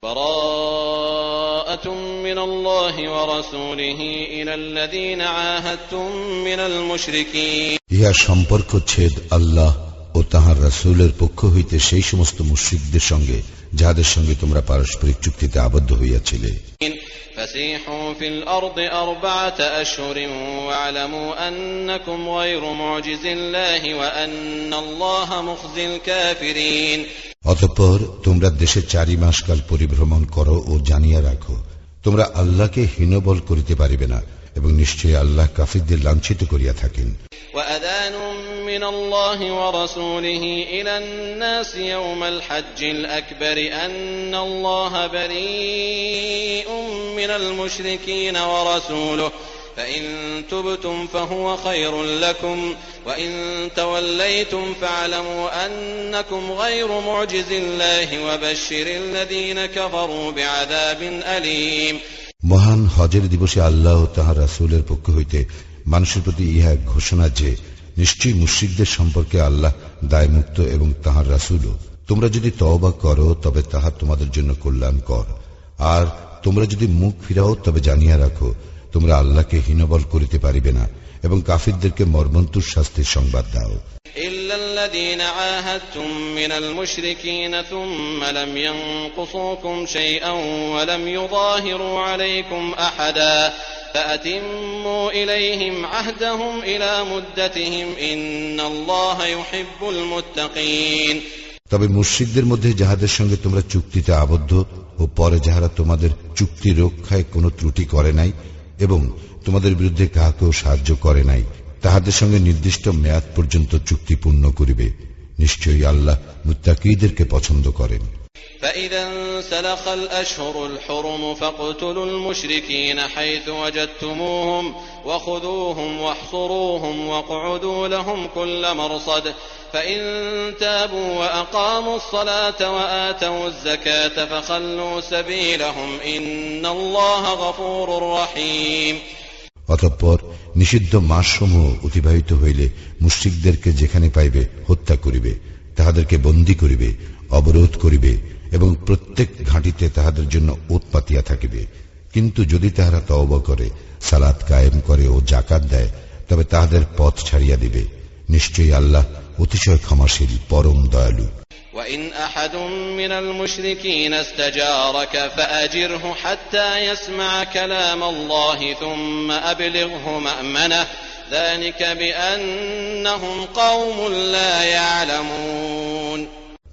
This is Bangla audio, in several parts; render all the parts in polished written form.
বারাআতুম মিনাল্লাহি ওয়া রাসূলিহি ইলাল্লাযীনা আহাদতুম মিনাল মুশরিকিন। ইহা সম্পর্ক ছেদ আল্লাহ ও তাঁহার রাসূলের পক্ষ হইতে সেই সমস্ত মুশরিকদের সঙ্গে যাহাদের সঙ্গে তোমরা পারস্পরিক চুক্তিতে আবদ্ধ হইয়াছিলে। فسيحوا في الأرض 4 أشهر واعلموا أنكم غير معجز الله وأن الله مخزي الكافرين। অতঃপর তোমরা দেশে 4 মাস কাল পরিভ্রমণ করো ও জানিয়া রাখো তোমরা আল্লাহকে হীনবল করিতে পারিবে না এবং নিশ্চয়ই আল্লাহ কাফিরদের লাঞ্ছিত করিয়া থাকেন। وأذان من الله ورسوله إلى الناس يوم الحج الأكبر أن الله بريء من المشركين ورسوله فإن تبتم فهو خير لكم وإن توليتم فاعلموا أنكم غير معجز الله وبشر الذين كفروا بعذاب أليم। মহান হজের দিবসে আল্লাহ ও তাঁহার রাসূলের পক্ষ হইতে মানুষের প্রতি ইহা ঘোষণা যে নিশ্চয়ই মুশরিকদের সম্পর্কে আল্লাহ দায়মুক্ত এবং তাঁহার রাসূলও। তোমরা যদি তওবা করো তবে তাহা তোমাদের জন্য কল্যাণকর, আর তোমরা যদি মুখ ফিরাও তবে জানিয়া রাখো তোমরা আল্লাহকে হীনবল করিতে পারিবে না এবং কাফিরদেরকে মর্মন্তুর শাস্তির সংবাদ দাও। ইল্লাল্লাযীনা আহাদতুম মিনাল মুশরিকিন থুম্মা লাম ইয়ানকুসুকুম শাইআন ওয়া লাম ইউযাহিরু আলাইকুম আহাদা ফাআতিম্মু ইলাইহিম আহদাহুম ইলা মুদ্দাতিহিম ইন্নাল্লাহা ইউহিব্বুল মুত্তাকিন। তবে মুশরিকদের মধ্যে যাহাদের সঙ্গে তোমরা চুক্তিতে আবদ্ধ ও পরে যাহারা তোমাদের চুক্তি রক্ষায় কোনো ত্রুটি করে নাই এবং তোমাদের বিরুদ্ধে কাহাকেও সাহায্য করে নাই তাহাদের সঙ্গে নির্দিষ্ট মেয়াদ পর্যন্ত চুক্তি পূর্ণ করিবে। নিশ্চয়ই আল্লাহ মুত্তাকীদেরকে পছন্দ করেন। فإذا انسلخ الأشهر الحرم فاقتلوا المشركين حيث وجدتموهم وخذوهم واحصروهم واقعدوا لهم كل مرصد فإن تابوا وأقاموا الصلاة وآتوا الزكاة فخلوا سبيلهم إن الله غفور رحيم। অতঃপর নিষিদ্ধ মাসসমূহ অতিবাহিত হইলে মুশরিকদেরকে যেখানে পাইবে হত্যা করিবে, তাহাদেরকে বন্দী করিবে, অবরোধ করিবে এবং প্রত্যেক ঘাঁটিতে তাহাদের জন্য ওত পাতিয়া থাকিবে। কিন্তু যদি তাহারা তওবা করে, সালাত কায়েম করে ও যাকাত দেয় তবে তাহাদের পথ ছাড়িয়া দিবে। নিশ্চয়ই আল্লাহ অতিশয় ক্ষমাশীল, পরম দয়ালু। وَإِنْ أَحَدٌ مِّنَ الْمُشْرِكِينَ اسْتَجَارَكَ فَأَجِرْهُ حَتَّى يَسْمَعَ كَلَامَ اللَّهِ ثُمَّ أَبْلِغْهُ مَأْمَنَهُ ذَلِكَ بِأَنَّهُمْ قَوْمٌ لَّا يَعْلَمُونَ।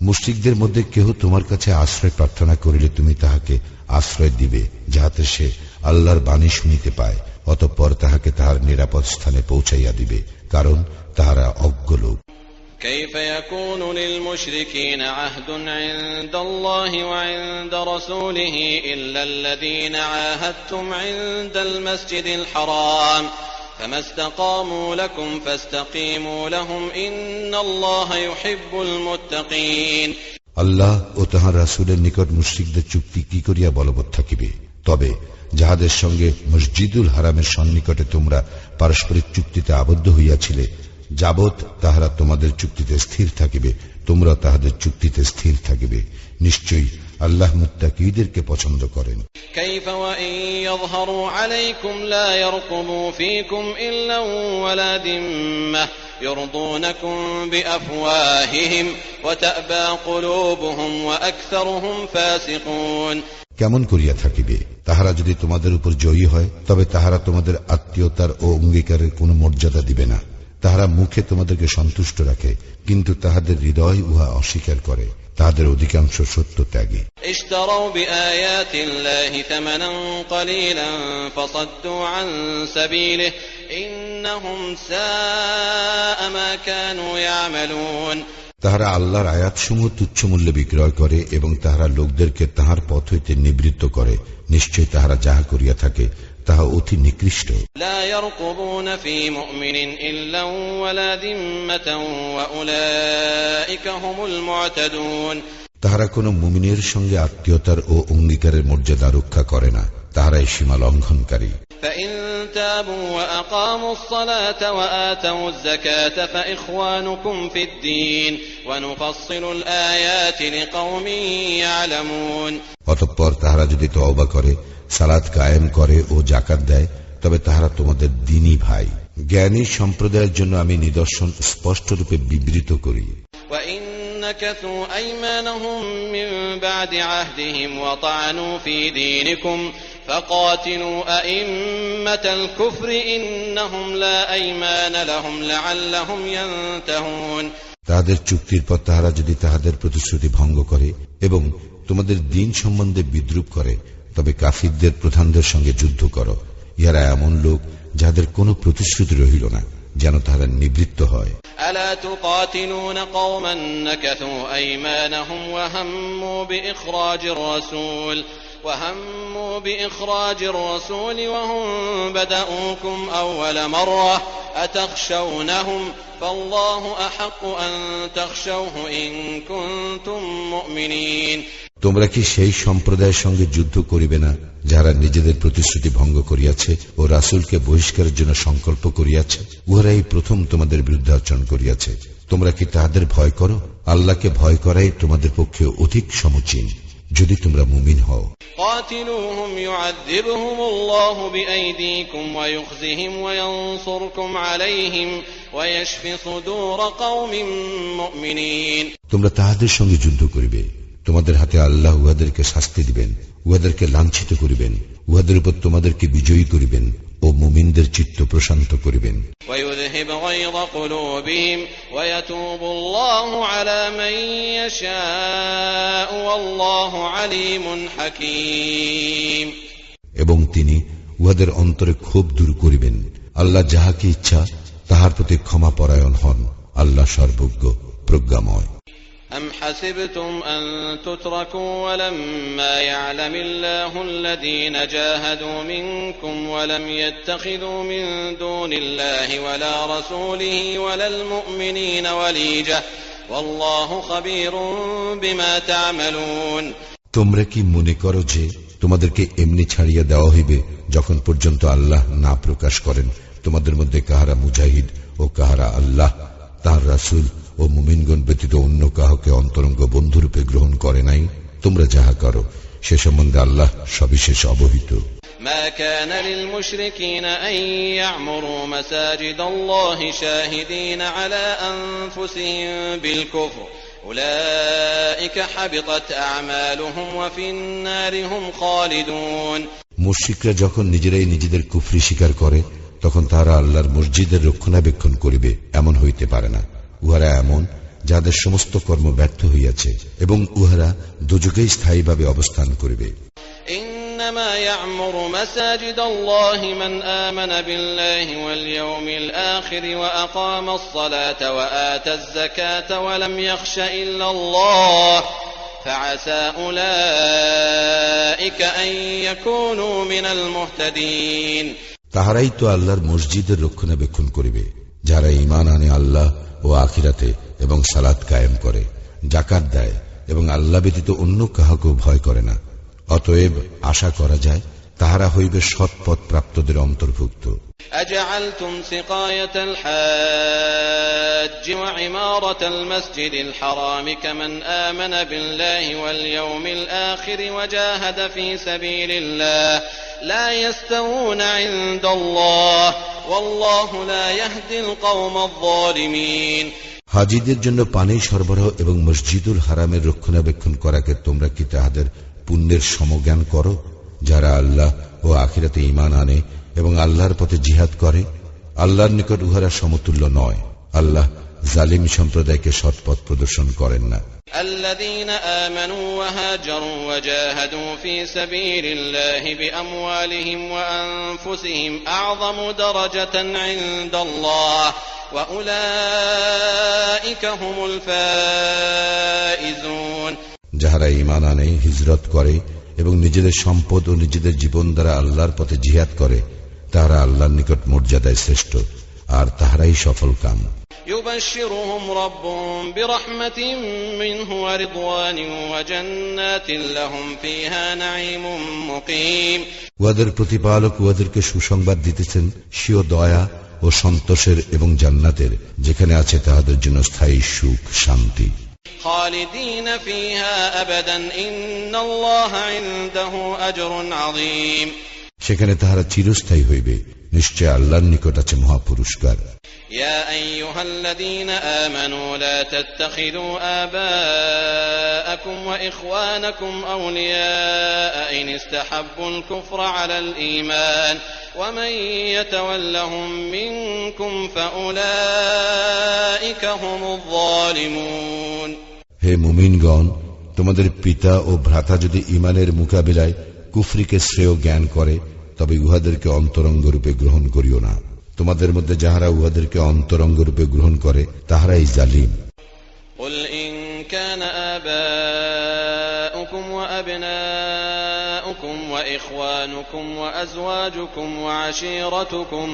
মুশরিকদের মধ্যে কেহ তোমার কাছে আশ্রয় প্রার্থনা করিলে তুমি তাহাকে আশ্রয় দিবে যাহাতে সে আল্লাহর বাণী শুনিতে পায়, অতঃপর তাহাকে তাহার নিরাপদ স্থানে পৌঁছাইয়া দিবে, কারণ তাহারা অজ্ঞ লোক। كيف يكون للمشركين عهد عند الله وعند رسوله إلا الذين عاهدتم عند المسجد الحرام فما استقاموا لكم فاستقيموا لهم إن الله يحب المتقين। আল্লাহ ও তাঁহার রাসূলের নিকট মুশরিকদের চুক্তি কি করিয়া বলবৎ থাকিবে? তবে যাহাদের সঙ্গে মসজিদুল হারামের সন্নিকটে তোমরা পারস্পরিক চুক্তিতে আবদ্ধ হইয়াছিলে, যাবৎ তাহারা তোমাদের চুক্তিতে স্থির থাকিবে তোমরা তাহাদের চুক্তিতে স্থির থাকিবে। নিশ্চয়ই আল্লাহ মুত্তাকীদেরকে পছন্দ করেন। كيف وإن يظهروا عليكم لا يرقبوا فيكم إلا ولا ذمة يرضونكم بأفواههم وتأبى قلوبهم وأكثرهم فاسقون। কেমন করিয়া থাকিবে? তাহারা যদি তোমাদের উপর জয়ী হয় তবে তাহারা তোমাদের আত্মীয়তার ও অঙ্গীকারের কোনো মর্যাদা দিবে না। তাহারা মুখে তোমাদেরকে সন্তুষ্ট রাখে, কিন্তু তাহাদের হৃদয় উহা অস্বীকার করে। তাহাদের অধিকাংশ সত্য ত্যাগী। اشتروا بآيات الله ثمنا قليلا فصدوا عن سبيله إنهم ساء ما كانوا يعملون। তাহারা আল্লাহর আয়াতসমূহ তুচ্ছ মূল্যে বিক্রয় করে এবং তাহারা লোকদেরকে তাহার পথ হইতে নিবৃত্ত করে। নিশ্চয় তাহারা যাহা করিয়া থাকে তাহা অতি নিকৃষ্ট। لا يرقبون في مؤمن إلا ولا ذمة وأولئك هم المعتدون। তাহারা কোন মুমিনের সঙ্গে আত্মীয়তার ও অঙ্গীকারের মর্যাদা রক্ষা করে না, তাহারাই সীমা লঙ্ঘনকারী। فإن تابوا وأقاموا الصلاة وآتوا الزكاة فإخوانكم في الدين ونفصل الآيات لقوم يعلمون অতঃপর তাহারা যদি তওবা করে, সালাত কায়েম করে ও যাকাত দেয়, তবে তাহারা তোমাদের দ্বীনী ভাই। জ্ঞানী সম্প্রদায়ের জন্য আমি নিদর্শন স্পষ্টরূপে বিবৃত করি। وإن نكثوا أيمانهم من بعد عهدهم وطعنوا في دينكم فقاتلوا أئمة الكفر إنهم لا أيمان لهم لعلهم ينتهون। তাহাদের চুক্তির পর তাহারা যদি তাহাদের প্রতিশ্রুতি ভঙ্গ করে এবং তোমাদের দ্বীন সম্বন্ধে বিদ্রূপ করে, তবে কাফিরদের প্রধানদের সঙ্গে যুদ্ধ করো। ইহারা এমন লোক যাদের কোনো প্রতিশ্রুতি রহিল না, যেন তাহারা নিবৃত্ত হয়। ألا تقاتلون قوما نكثوا أيمانهم وهموا بإخراج الرسول وهم بدأوكم أول مرة أتخشونهم فالله أحق أن تخشوه إن كنتم مؤمنين। তোমরা কি সেই সম্প্রদায়ের সঙ্গে যুদ্ধ করিবে না যারা নিজেদের প্রতিশ্রুতি ভঙ্গ করিয়াছে ও রাসূলকে বহিষ্কারের জন্য সংকল্প করিয়াছে? উহারাই প্রথম তোমাদের বিরুদ্ধে আচরণ করিয়াছে। তোমরা কি তাহাদের ভয় করো? আল্লাহকে ভয় করাই তোমাদের পক্ষে অধিক সমীচীন, যদি তোমরা মুমিন হও। قاتلوهم يعذبهم الله بأيديكم ويخزهم وينصركم عليهم ويشف صدور قوم مؤمنين। তোমরা তাহাদের সঙ্গে যুদ্ধ করিবে, তোমাদের হাতে আল্লাহ উহাদেরকে শাস্তি দিবেন, উহাদেরকে লাঞ্ছিত করিবেন, উহাদের উপর তোমাদেরকে বিজয়ী করিবেন ও মুমিনদের চিত্ত প্রশান্ত করিবেন। ويذهب غيظ قلوبهم ويتوب الله على من يشاء والله عليم حكيم। এবং তিনি উহাদের অন্তরে ক্ষোভ দূর করিবেন। আল্লাহ যাহাকে ইচ্ছা তাহার প্রতি ক্ষমা পরায়ণ হন। আল্লাহ সর্বজ্ঞ, প্রজ্ঞাময়। أم حسبتم أن تتركوا ولما يعلم الله الذين جاهدوا منكم ولم يتخذوا من دون الله ولا رسوله ولا المؤمنين وليجة والله خبير بما تعملون। তোমরা কি মনে করো যে তোমাদেরকে এমনি ছাড়িয়া দেওয়া হইবে যখন পর্যন্ত আল্লাহ না প্রকাশ করেন তোমাদের মধ্যে কাহারা মুজাহিদ ও কাহারা আল্লাহ, তাঁর রাসূল ও মুমিনগণ ব্যতীত অন্য কাহাকে অন্তরঙ্গ বন্ধুরূপে গ্রহণ করে নাই? তোমরা যাহা করো সে সম্বন্ধে আল্লাহ সবিশেষ অবহিত। ما كان للمشركين أن يعمروا مساجد الله شاهدين على أنفسهم بالكفر أولئك حبطت أعمالهم وفي النار هم خالدون। মুশরিকরা যখন নিজেরাই নিজেদের কুফরি স্বীকার করে, তখন তারা আল্লাহর মসজিদের রক্ষণাবেক্ষণ করিবে, এমন হইতে পারে না। উহারা এমন যাদের সমস্ত কর্ম ব্যর্থ হইয়াছে এবং উহারা দোজখেই স্থায়ীভাবে অবস্থান করিবে। إنما يعمر مساجد الله من آمن بالله واليوم الآخر وأقام الصلاة وآتى الزكاة ولم يخش إلا الله فعسى أولئك أن يكونوا من المهتدين। তাহারাই তো আল্লাহর মসজিদের রক্ষণাবেক্ষণ করিবে, যারা ঈমান আনে আল্লাহ ও আখিরাতে এবং সালাত কায়েম করে, যাকাত দেয় এবং আল্লাহ ব্যতীত অন্য কাহাকেও ভয় করে না। অতএব আশা করা যায় তাহারা হইবে সৎ পথ প্রাপ্তদের অন্তর্ভুক্ত। أجعلتم سقاية الحاج وعمارة المسجد الحرام كمن آمن بالله واليوم الآخر وجاهد في سبيل الله لا يستوون عند الله والله لا يهدي القوم الظالمين। হাজীদের জন্য পানি সরবরাহ এবং মসজিদুল হারামের রক্ষণাবেক্ষণ করাকে তোমরা কি তাহাদের পুণ্যের সমজ্ঞান করো, যারা আল্লাহ ও আখিরাতে ঈমান আনে এবং আল্লাহর পথে জিহাদ করে? আল্লাহর নিকট উহারা সমতুল্য নয়। আল্লাহ জালিম সম্প্রদায়কে সৎপথ প্রদর্শন করেন না। الذين آمنوا وهاجروا وجاهدوا في سبيل الله بأموالهم وأنفسهم أعظم درجة عند الله وأولئك هم الفائزون। যাহারা ঈমান আনে, হিজরত করে এবং নিজেদের সম্পদ ও নিজেদের জীবন দ্বারা আল্লাহর পথে জিহাদ করে, তাহারা আল্লাহর নিকট মর্যাদায় শ্রেষ্ঠ, আর তাহারাই সফল কাম। يبشرهم ربهم برحمة منه ورضوان وجنات لهم فيها نعيم مقيم উহাদের প্রতিপালক উহাদেরকে সুসংবাদ দিতেছেন স্বীয় দয়া ও সন্তোষের এবং জান্নাতের, যেখানে আছে তাহাদের জন্য স্থায়ী সুখ শান্তি। খালিদিন ফিহা আবাদান ইন্নাল্লাহা ইনদাহু আজরুন আযীম। সেখানে তাহারা চিরস্থায়ী হইবে, নিশ্চয় আল্লাহর নিকট আছে মহা পুরস্কার। يا أيها الذين آمنوا لا تتخذوا آباءكم وإخوانكم أولياء إن استحبوا الكفر على الإيمان ومن يتولهم منكم فأولئك هم الظالمون। হে মুমিনগণ, তোমাদের পিতা ও ভ্রাতা যদি ঈমানের মোকাবিলায় কুফরিকে শ্রেয় জ্ঞান করে, তবে উহাদেরকে অন্তরঙ্গ রূপে গ্রহণ করিও না। তোমাদের মধ্যে যাহারা উহাদেরকে অন্তরঙ্গ রূপে গ্রহণ করে তাহারাই জালিম। قل إن كان آباؤكم وأبناؤكم وإخوانكم وأزواجكم وعشيرتكم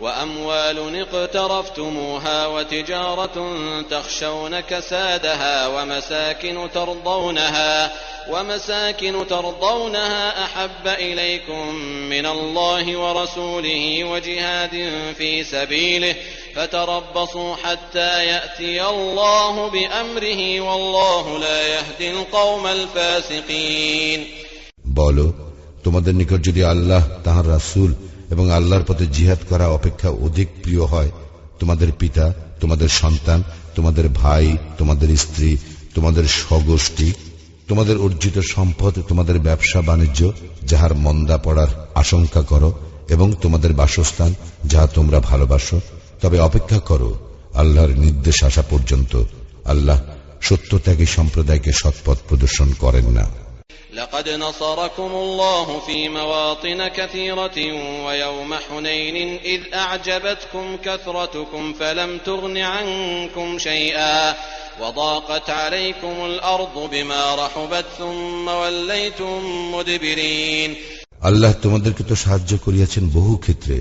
وأموال اقترفتموها وتجارة تخشون كسادها ومساكن ترضونها أحب إليكم من الله ورسوله وجهاد في سبيله فتربصوا حتى يأتي الله بأمره والله لا يهدي القوم الفاسقين। বলো, তোমাদের নিকট যদি আল্লাহ, তাহার রাসূল এবং আল্লাহর পথে জিহাদ করা অপেক্ষা অধিক প্রিয় হয়, তোমাদের পিতা, তোমাদের সন্তান, তোমাদের ভাই, তোমাদের স্ত্রী, তোমাদের স্বগোষ্ঠী, তোমাদের অর্জিত সম্পদ, তোমাদের ব্যবসা বাণিজ্য যাহার মন্দা পড়ার আশঙ্কা করো, এবং তোমাদের বাসস্থান যাহা তোমরা ভালোবাসো, তবে অপেক্ষা করো আল্লাহর নির্দেশ আসা পর্যন্ত। আল্লাহ সত্যত্যাগী সম্প্রদায়কে সৎপথ প্রদর্শন করেন না। لقد نصركم الله في مواطن كثيرة ويوم حنين إذ أعجبتكم كثرتكم فلم تغن عنكم شيئا وضاقت عليكم الأرض بما رحبت ثم وليتم مدبرين। আল্লাহ তোমাদেরকে তো সাহায্য করিয়াছেন বহু ক্ষেত্রে,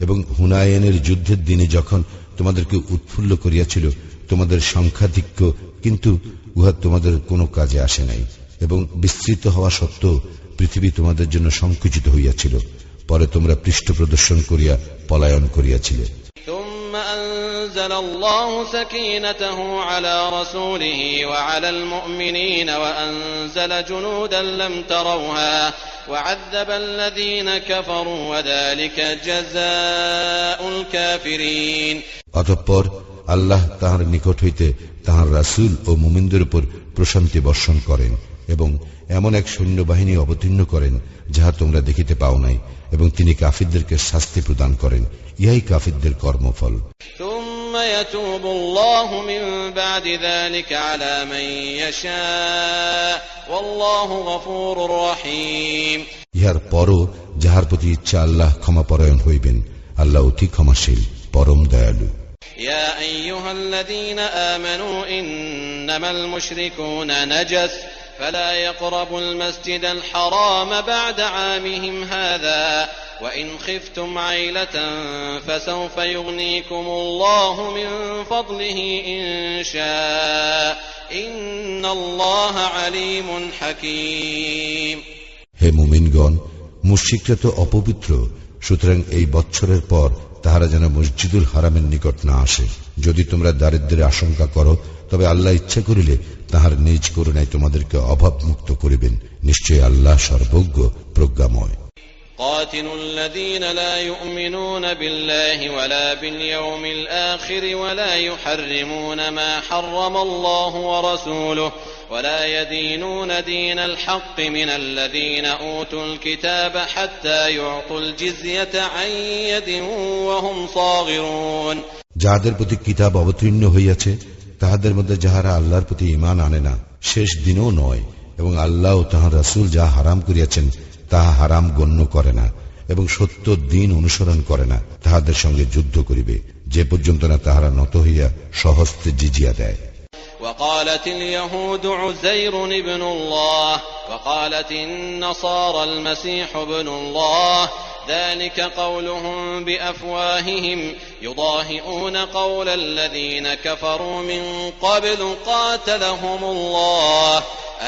এবং হুনায়নের যুদ্ধের দিনে যখন তোমাদেরকে উৎফুল্ল করিয়াছিল তোমাদের সংখ্যাধিক্য, কিন্তু উহা তোমাদের কোনো কাজে আসে নাই, এবং বিস্তৃত হওয়া সত্ত্বেও পৃথিবী তোমাদের জন্য সংকুচিত হইয়াছিল। পরে তোমরা পৃষ্ঠ প্রদর্শন করিয়া পলায়ন করিয়াছিলে। ثم أنزل الله سكينته على رسوله وعلى المؤمنين وأنزل جنودا لم تروها وعذب الذين كفروا وذلك جزاء الكافرين। অতঃপর আল্লাহ তাহার নিকট হইতে তাহার রাসূল ও মুমিনদের উপর প্রশান্তি বর্ষণ করেন, এবং এমন এক সৈন্যবাহিনী অবতীর্ণ করেন যাহা তোমরা দেখিতে পাও নাই, এবং তিনি কাফিরদেরকে শাস্তি প্রদান করেন। ইহাই কাফিরদের কর্মফল। ثم يتوب الله من بعد ذلك على من يشاء والله غفور رحيم। ইহার পরও যাহার প্রতি ইচ্ছা আল্লাহ ক্ষমাপরায়ণ হইবেন, আল্লাহ অতি ক্ষমাশীল, পরম দয়ালু। يا أيها الذين آمنوا إنما المشركون نجس فلا يقربوا المسجد الحرام بعد عامهم هذا وإن خفتم عيلة فسوف يغنيكم الله من فضله إن شاء إن الله عليم حكيم। হে মুমিনগণ, মুশরিকরা তো অপবিত্র, সুতরাং এই বৎসরের পর তাহারা যেন মসজিদুল হারামের নিকট না আসে। যদি তোমরা দারিদ্র্যের আশঙ্কা করো, তবে আল্লাহ ইচ্ছা করিলে তাহার নিজ করুণায় তোমাদেরকে অভাব মুক্ত করিবেন। নিশ্চয় আল্লাহ সর্বজ্ঞ, প্রজ্ঞাময়। قاتلوا الذين لا يؤمنون بالله ولا باليوم الآخر ولا يحرمون ما حرم الله ورسوله ولا يدينون دين الحق من الذين أوتوا الكتاب حتى يعطوا الجزية عن يد وهم صاغرون। যাহাদের প্রতি কিতাব অবতীর্ণ হইয়াছে তাহাদের মধ্যে যাহারা আল্লাহর প্রতি ঈমান আনে না, শেষ দিনও নয়, এবং আল্লাহ ও তাহার রাসূল যাহা হারাম করিয়াছেন তাহা হারাম গণ্য করে না, এবং সত্য দিন অনুসরণ করে না, তাহাদের সঙ্গে যুদ্ধ করিবে, যে পর্যন্ত না তাহারা নত হইয়া স্বহস্তে জিজিয়া দেয়। وقالت اليهود عزير ابن الله وقالت النصارى المسيح ابن الله ذلك قولهم بأفواههم يضاهئون قول الذين كفروا من قبل قاتلهم الله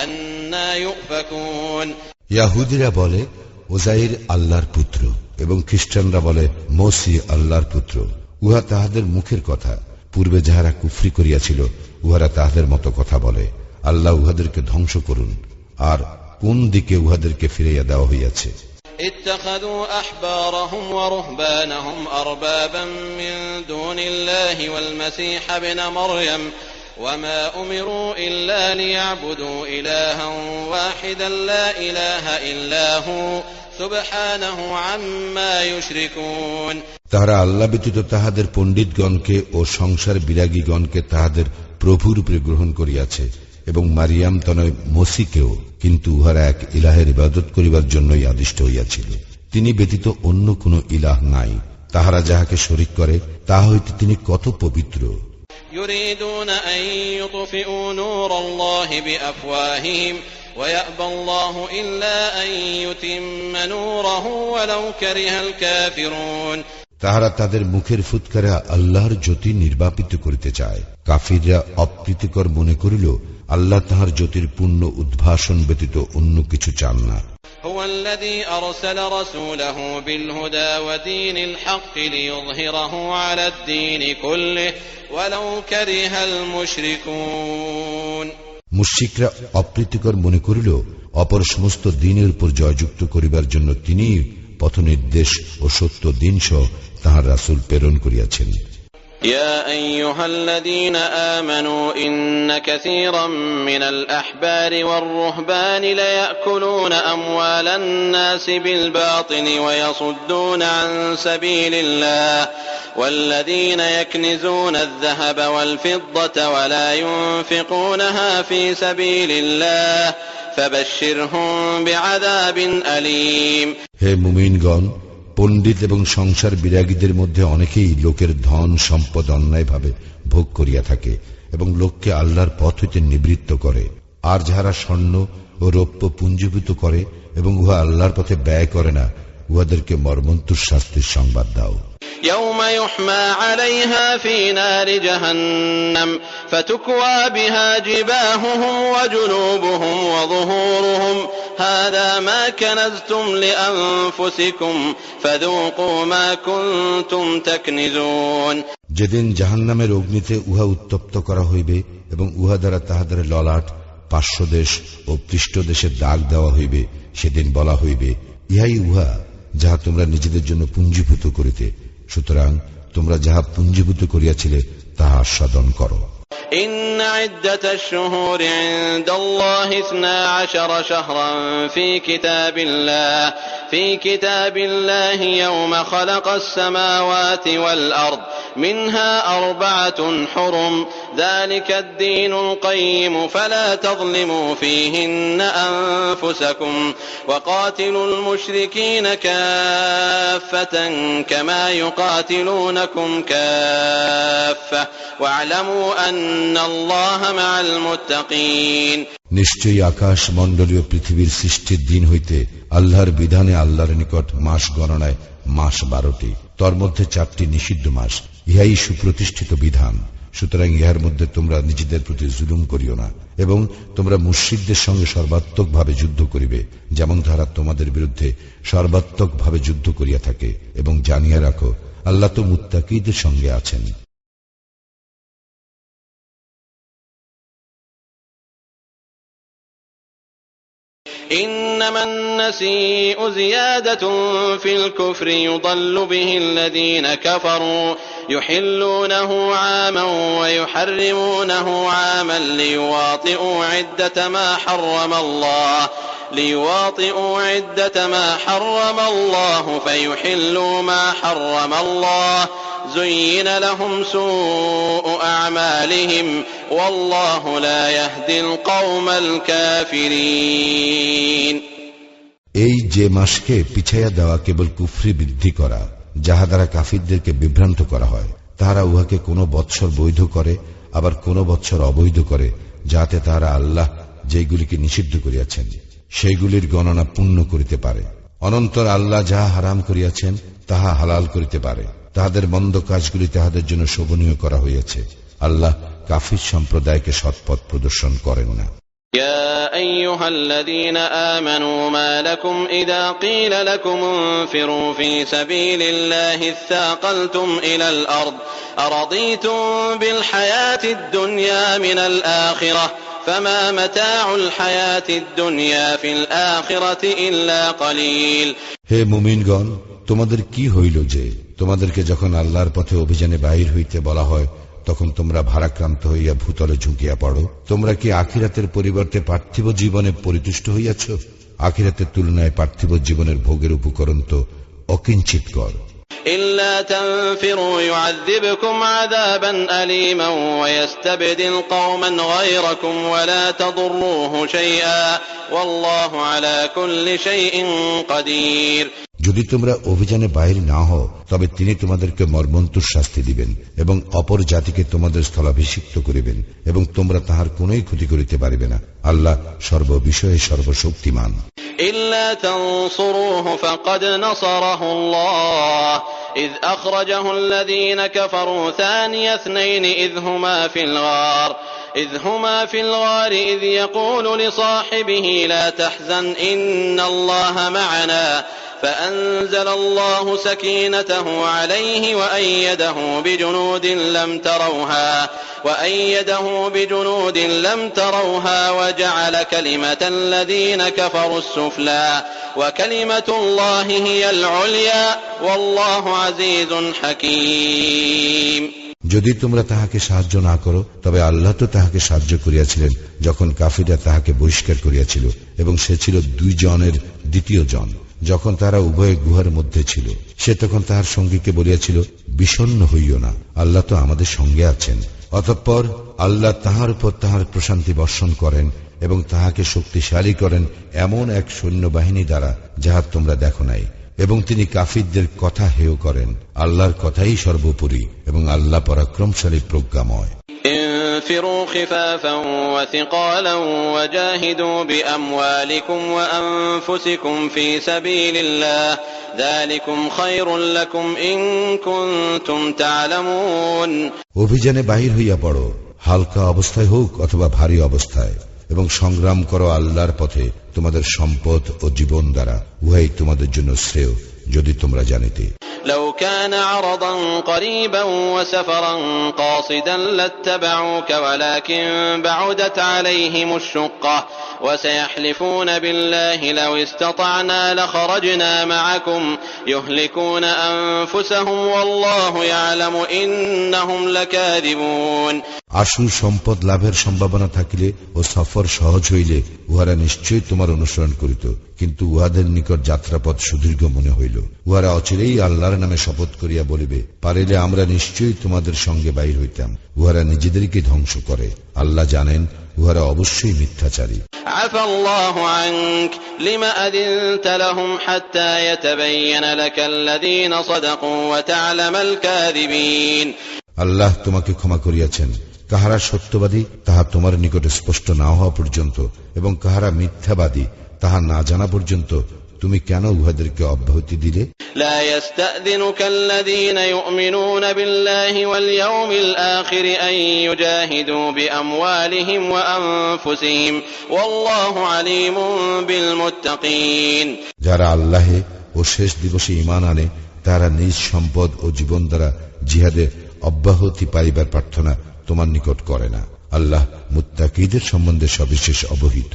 أنى يؤفكون। ইয়াহুদীরা বলে, ওজাইর আল্লাহর পুত্র, এবং খ্রিস্টানরা বলে মসিহ আল্লাহর পুত্র। উহা তাহাদের মুখের কথা। পূর্বে যাহারা কুফরি করিয়াছিল উহারা তাহাদের মতো কথা বলে। আল্লাহ উহাদেরকে ধ্বংস করুন। আর কোন দিকে উহাদেরকে ফিরাইয়া দেওয়া হইয়াছে? اتخذوا أحبارهم ورهبانهم أربابا من دون الله والمسيح ابن مريم وما أمروا إلا ليعبدوا إلها واحدا لا إله إلا هو سبحانه عما يشركون। তাহারা আল্লাহ ব্যতীত তাহাদের পণ্ডিতগণকে ও সংসার বিরাগীগণকে তাহাদের প্রভুরূপে গ্রহণ করিয়াছে এবং মারিয়াম তনয় মসিকেও, কিন্তু উহারা এক ইলাহের ইবাদত করিবার জন্যই আদিষ্ট হইয়াছিল। তিনি ব্যতীত অন্য কোন ইলাহ নাই। তাহারা যাহাকে শরীক করে তাহা হইতে তিনি কত পবিত্র। يريدون أن يطفئوا نور الله بأفواههم ويأبى الله إلا أن يتم نوره ولو كره الكافرون। তাহারা তাদের মুখের ফুৎকারে আল্লাহর জ্যোতি নির্বাপিত করিতে চায়। কাফিররা অপ্রীতিকর মনে করিল আল্লাহ তাহার জ্যোতির পূর্ণ উদ্ভাসন ব্যতীত অন্য কিছু চান না। هو الذي أرسل رسوله بالهدى ودين الحق ليظهره على الدين كله ولو كره المشركون। মুশরিকরা অপ্রীতিকর মনে করিল অপর সমস্ত দিনের উপর জয়যুক্ত করিবার জন্য তিনি পথ নির্দেশ ও সত্য দিন সহ তাহার রাসূল প্রেরণ করিয়াছেন। يا أيها الذين آمنوا إن كثيرا من الأحبار والرهبان ليأكلون أموال الناس بالباطل ويصدون عن سبيل الله والذين يكنزون الذهب والفضة ولا ينفقونها في سبيل الله فبشرهم بعذاب أليم। হে মুমিনগণ, পণ্ডিত এবং সংসার বিরাগীদের মধ্যে অনেকেই লোকের ধন সম্পদ অন্যায়ভাবে ভোগ করিয়া থাকে এবং লোককে আল্লাহর পথ হইতে নিবৃত্ত করে। আর যাহারা স্বর্ণ ও রৌপ্য পুঞ্জীভূত করে এবং উহা আল্লাহর পথে ব্যয় করে না, উহাদেরকে মর্মন্তুর শাস্তির সংবাদ দাও। يوم يحمى عليها في نار جهنم فتكوى بها جباههم وجنوبهم وظهورهم هذا ما كنزتم لأنفسكم فذوقوا ما كنتم تكنزون। যেদিন জাহান্নামের অগ্নিতে উহা উত্তপ্ত করা হইবে এবং উহা দ্বারা তাহাদের ললাট, পার্শ্বদেশ ও পৃষ্ঠদেশে দাগ দেওয়া হইবে, সেদিন বলা হইবে ইহাই উহা যাহা তোমরা নিজেদের জন্য পুঞ্জীভূত করিতে, সুতরাং তোমরা যাহা পুঞ্জীভূত করিয়াছিলে তাহা আস্বাদন করো। إن عدة الشهور عند الله 12 شهرا في كتاب الله يوم خلق السماوات والأرض منها 4 حرم ذلك الدين القيم فلا تظلموا فيهن أنفسكم وقاتلوا المشركين كافة كما يقاتلونكم كافة واعلموا أن الله مع المتقين। নিশ্চয়ই আকাশ মণ্ডলীয় পৃথিবীর সৃষ্টির দিন হইতে আল্লাহর বিধানে আল্লাহর নিকট মাস গণনায় মাস 12টি, তর মধ্যে 4টি নিষিদ্ধ মাস। ইহাই সুপ্রতিষ্ঠিত বিধান। সুতরাং ইহার মধ্যে তোমরা নিজেদের প্রতি জুলুম করিও না এবং তোমরা মুশরিকদের সঙ্গে সর্বাত্মক ভাবে যুদ্ধ করিবে, যেমন তারা তোমাদের বিরুদ্ধে সর্বাত্মক ভাবে যুদ্ধ করিয়া থাকে, এবং জানিয়া রাখো আল্লাহ তো মুত্তাকীদের সঙ্গে আছেন। إنما النسيء زيادة في الكفر يضل به الذين كفروا يحلونه عاما ويحرمونه عاما ليواطئوا عدة ما حرم الله فيحلوا ما حرم الله زين لهم سوء أعمالهم والله لا يهدي القوم الكافرين। এই যে মাসকে পিছাইয়া দেওয়া কেবল কুফরি বৃদ্ধি করা, যাহা দ্বারা কাফিরদেরকে বিভ্রান্ত করা হয়, তাহারা উহাকে কোনো বৎসর বৈধ করে, আবার কোনো বৎসর অবৈধ করে, যাতে তাহারা আল্লাহ যেগুলিকে নিষিদ্ধ করিয়াছেন সেইগুলির গণনা পূর্ণ করিতে পারে। অনন্তর আল্লাহ যাহা হারাম করিয়াছেন তাহা হালাল করিতে পারে। তাহাদের মন্দ কাজগুলি তাহাদের জন্য শোভনীয় করা হইয়াছে। আল্লাহ কাফির সম্প্রদায়কে সৎপথ প্রদর্শন করেন না। يا أيها الذين آمنوا ما لكم إذا قيل لكم انفروا في سبيل الله اثاقلتم إلى الأرض أرضيتم بالحياة الدنيا من الآخرة فما متاع الحياة الدنيا في الآخرة إلا قليل. হে মুমিনগণ, তোমাদের কি হইল যে তোমাদেরকে যখন আল্লাহর পথে অভিযানে বাহির হইতে বলা হয় তখন তোমরা ভারাক্রান্ত হইয়া ভূতলে ঝুঁকিয়া পড়ো? তোমরা কি আখিরাতের পরিবর্তে পার্থিব জীবনে পরিতুষ্ট হইয়াছ? আখিরাতের তুলনায় পার্থিব জীবনের ভোগের উপকরণ তো অকিঞ্চিতকর। إلا تنفروا يعذبكم عذابا أليما ويستبدل قوما غيركم ولا تضروه شيئا والله على كل شيء قدير. যদি তোমরা অভিযানে বাইর না হও তবে তিনি তোমাদেরকে মর্মন্তুর শাস্তি দিবেন এবং অপর জাতিকে তোমাদের স্থলাভিষিক্ত করিবেন এবং তোমরা তাহার কোনই ক্ষতি করিতে পারিবে না। আল্লাহ সর্ববিষয়ে সর্বশক্তিমান। إلا تنصروه فقد نصره الله إذ أخرجه الذين كفروا ثاني اثنين إذ هما في الغار إذ يقول لصاحبه لا تحزن إن الله معنا فأنزل الله سكينته عليه وأيده بجنود لم تروها وجعل كلمة الذين كفروا السفلى وكلمة الله هي العليا والله عزيز حكيم. যদি তোমরা তাহাকে সাহায্য না করো তবে আল্লাহ তো তাহাকে সাহায্য করিয়াছিলেন যখন কাফিররা তাহাকে বহিষ্কার করিয়াছিল এবং সে ছিল দুই জনের দ্বিতীয় জন। যখন তারা উভয়ে গুহার মধ্যে ছিল সে তখন তাহার সঙ্গীকে বলিয়াছিল, বিষণ্ণ হইও না, আল্লাহ তো আমাদের সঙ্গে আছেন। অতঃপর আল্লাহ তাহার উপর তাহার প্রশান্তি বর্ষণ করেন এবং তাহাকে শক্তিশালী করেন এমন এক সৈন্যবাহিনী দ্বারা যাহা তোমরা দেখো নাই, এবং তিনি কাফিরদের কথা হেয় করেন। আল্লাহর কথাই সর্বোপরি এবং আল্লাহ পরাক্রমশালী প্রজ্ঞাময়। انفروا خفافا وثقالا وجاهدوا بأموالكم وأنفسكم في سبيل الله ذلكم خير لكم إن كنتم تعلمون. অভিযানে বাহির হইয়া পড়ো, হালকা অবস্থায় হোক অথবা ভারী অবস্থায়, এবং সংগ্রাম করো আল্লাহর পথে তোমাদের সম্পদ ও জীবন দ্বারা, উহাই তোমাদের জন্য শ্রেয় যদি তোমরা জানিতে। لو كان عرضا قريبا وسفرا قاصدا لاتبعوك ولكن بعدت عليهم الشقة وسيحلفون بالله لو استطعنا لخرجنا معكم يهلكون أنفسهم والله يعلم إنهم لكاذبون. আশু সম্পদ লাভের সম্ভাবনা থাকিলে ও সফর সহজ হইলে উহারা নিশ্চয়ই তোমার অনুসরণ করিত, কিন্তু উহাদের নিকট যাত্রাপথ সুদীর্ঘ মনে হইল। উহারা অচিরেই আল্লাহর নামে শপথ করিয়া বলিবে, পারিলে আমরা নিশ্চয়ই তোমাদের সঙ্গে বাইর হইতাম। উহারা নিজেদেরকে ধ্বংস করে। আল্লাহ জানেন উহারা অবশ্যই মিথ্যাচারী। عفى الله عنك لما أذنت لهم حتى يتبين لك الذين صدقوا وتعلم الكاذبين. আল্লাহ তোমাকে ক্ষমা করিয়াছেন, কাহারা সত্যবাদী তাহা তোমার নিকটে স্পষ্ট না হওয়া পর্যন্ত এবং কাহারা মিথ্যাবাদী তাহা না জানা পর্যন্ত তুমি কেন উহাদেরকে অব্যাহতি দিলে? لا يستأذنك الذين يؤمنون بالله واليوم الآخر أن يجاهدوا بأموالهم وأنفسهم والله عليم بالمتقين. যারা আল্লাহে ও শেষ দিবসে ঈমান আনে তারা নিজ সম্পদ ও জীবন দ্বারা জিহাদে অব্যাহতি পাইবার প্রার্থনা তোমার নিকট করে না। আল্লাহ মুত্তাকীদের সম্বন্ধে সবিশেষ অবহিত।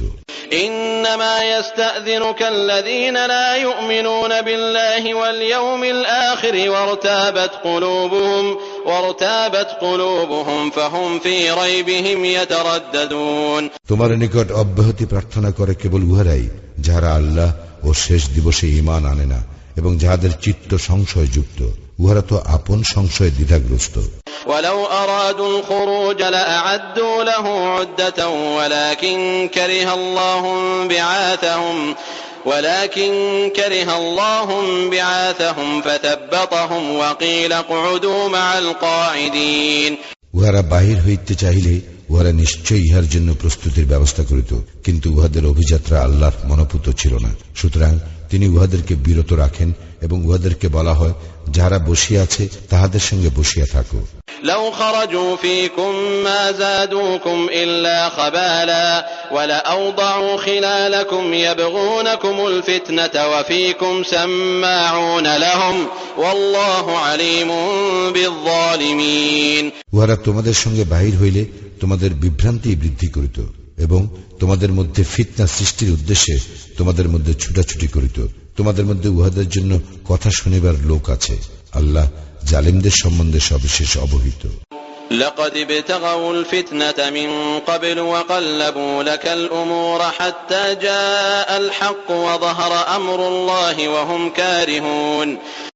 إنما يستأذنك الذين لا يؤمنون بالله واليوم الآخر وارتابت قلوبهم فهم في ريبهم يترددون. তোমার নিকট অব্যাহতি প্রার্থনা করে কেবল উহারাই যাহারা আল্লাহ ও শেষ দিবসে ঈমান আনে না এবং যাহাদের চিত্ত সংশয়যুক্ত। উহারা তো আপন সংশয়ে দ্বিধাগ্রস্ত। ولو أرادوا الخروج لأعدوا له عدة ولكن كره الله بعاثهم فثبطهم وقيل اقعدوا مع القاعدين. উহারা বাহির হইতে চাইলে উহারা নিশ্চয়ই ইহার জন্য প্রস্তুতির ব্যবস্থা করিত, কিন্তু উহাদের অভিযাত্রা আল্লাহর মনোপুত ছিল না। সুতরাং তিনি উহাদেরকে বিরত রাখেন এবং উহাদেরকে বলা হয়, যাহারা বসিয়া আছে তাহাদের সঙ্গে বসিয়া থাকো। لو خرجوا فيكم ما زادوكم إلا خبالا ولأوضعوا خلالكم يبغونكم الفتنة وفيكم سماعون لهم والله عليم بالظالمين. উহারা তোমাদের সঙ্গে বাহির হইলে তোমাদের বিভ্রান্তি বৃদ্ধি করিত এবং তোমাদের মধ্যে ফিতনা সৃষ্টির উদ্দেশ্যে তোমাদের মধ্যে ছুটাছুটি করিত। তোমাদের মধ্যে উহাদের জন্য কথা শুনিবার লোক আছে। আল্লাহ জালিমদের সম্বন্ধে সবিশেষ অবহিত। لقد ابتغوا الفتنة من قبل وقلبوا لك الأمور حتى جاء الحق وظهر أمر الله وهم كارهون.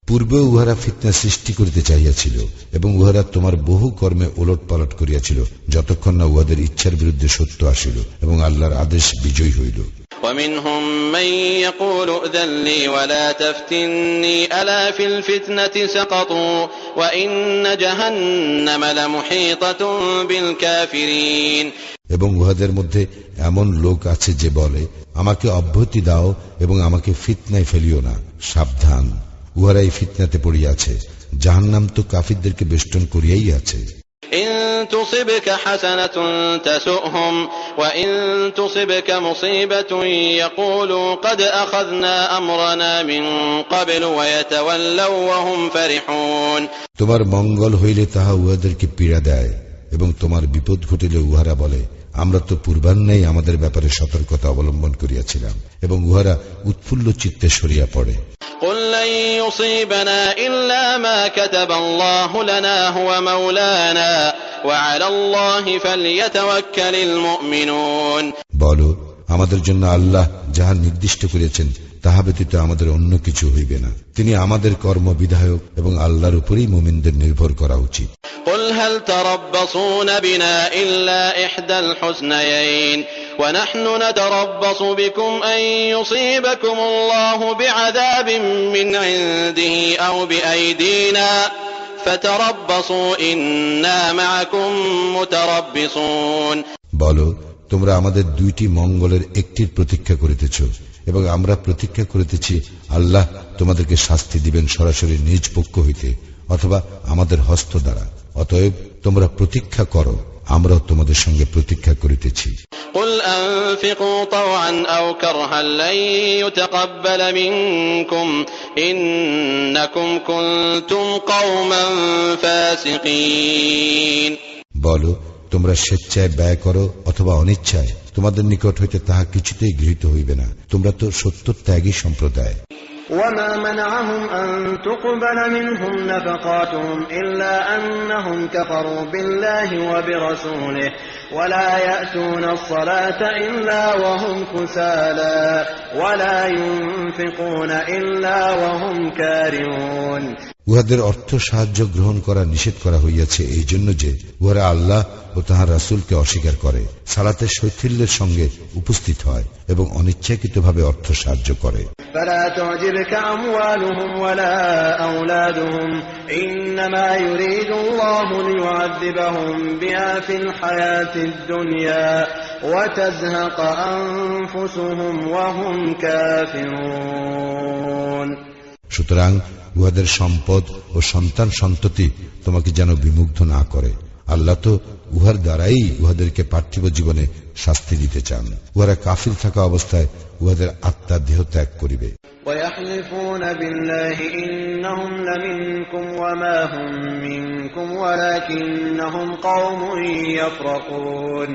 পূর্বে উহারা ফিতনা সৃষ্টি করিতে চাহিয়াছিল এবং উহারা তোমার বহু কর্মে ওলট পালট করিয়াছিল যতক্ষণ না উহাদের ইচ্ছার বিরুদ্ধে সত্য আসিল এবং আল্লাহর আদেশ বিজয়ী হইল। ومنهم من يقول ائذن لي ولا تفتني ألا في الفتنة سقطوا وإن جهنم لمحيطة بالكافرين. এবং উহাদের মধ্যে এমন লোক আছে যে বলে, আমাকে অব্যাহতি দাও এবং আমাকে ফিতনায় ফেলিও না। সাবধান, উহারাই ফিতনাতে পড়িয়াছে, জাহান্নাম তো কাফিরদেরকে বেষ্টন করিয়াই আছে। إن تصبك حسنة تسؤهم وإن تصبك مصيبة يقولوا قد أخذنا أمرنا من قبل ويتولوا وهم فرحون. তোমার মঙ্গল হইলে তাহা উহাদেরকে পীড়া দেয় এবং তোমার বিপদ ঘটিলে উহারা বলে, আমরা তো পূর্বান্নেই আমাদের ব্যাপারে সতর্কতা অবলম্বন করিয়াছিলাম, এবং উহারা উৎফুল্ল চিত্তে সরিয়া পড়ে। قل لن يصيبنا إلا ما كتب الله لنا هو مولانا وعلى الله فليتوكل المؤمنون. বলো, আমাদের জন্য আল্লাহ যাহা নির্দিষ্ট করিয়াছেন তাহা ব্যতীত আমাদের অন্য কিছু হইবে না। তিনি আমাদের কর্ম বিধায়ক এবং আল্লাহর উপরেই মুমিনদের নির্ভর করা উচিত। قل هل تربصون بنا إلا إحدى الحسنيين ونحن نتربص بكم أن يصيبكم الله بعذاب من عنده أو بأيدينا فتربصوا إنا معكم متربصون. বলো, তোমরা আমাদের দুইটি মঙ্গলের একটির প্রতীক্ষা করিতেছ এবং আমরা প্রতীক্ষা করিতেছি আল্লাহ তোমাদেরকে শাস্তি দিবেন সরাসরি নিজ পক্ষ হইতে অথবা আমাদের হস্ত দ্বারা। অতএব তোমরা প্রতীক্ষা করো, আমরাও তোমাদের সঙ্গে প্রতীক্ষা করিতেছি। قل أنفقوا طوعا أو كرها لن يتقبل منكم إنكم كنتم قوما فاسقين. বলো, তোমরা স্বেচ্ছায় ব্যয় করো অথবা অনিচ্ছায়, তোমাদের নিকট হইতে তাহা কিছুতেই গৃহীত হইবে না। তোমরা তো সত্যত্যাগী সম্প্রদায়। وما منعهم أن تقبل منهم نفقاتهم إلا أنهم كفروا بالله وبرسوله ولا يأتون الصلاة إلا وهم كسالى ولا ينفقون إلا وهم كارهون. উহাদের অর্থ সাহায্য গ্রহণ করা নিষেধ করা হইয়াছে এই জন্য যে উহারা আল্লাহ ও তাহার রাসূলকে অস্বীকার করে, সালাতে শৈথিল্যের সঙ্গে উপস্থিত হয় এবং অনিচ্ছাকৃতভাবে অর্থ সাহায্য করে। فلا تعجبك أموالهم ولا أولادهم إنما يريد الله ليعذبهم بها في الحياة الدنيا وتزهق أنفسهم وهم كافرون. সুতরাং উহাদের সম্পদ ও সন্তান সন্ততি তোমাকে যেন বিমুগ্ধ না করে। আল্লাহ তো উহার দ্বারাই উহাদেরকে পার্থিব জীবনে শাস্তি দিতে চান। উহারা কাফির থাকা অবস্থায় উহাদের আত্মা দেহ ত্যাগ করিবে। ويحلفون بالله إنهم لمنكم وما هم منكم ولكنهم قوم يفرقون.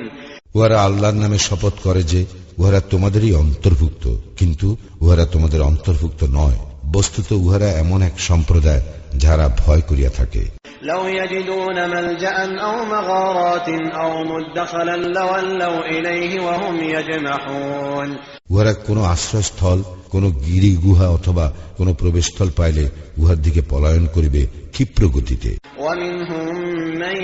উহারা আল্লাহর নামে শপথ করে যে উহারা তোমাদেরই অন্তর্ভুক্ত, কিন্তু উহারা তোমাদের অন্তর্ভুক্ত নয়। বস্তুত উহারা এমন এক সম্প্রদায় যারা ভয় করিয়া থাকে। لو يجدون ملجأ أو مغارات أو مدخلا لولوا إليه وهم يجمحون. উহারা কোনো আশ্রয়স্থল, কোনো গিরি গুহা অথবা কোনো প্রবেশস্থল পাইলে উহার দিকে পলায়ন করিবে ক্ষিপ্র গতিতে। ومنهم من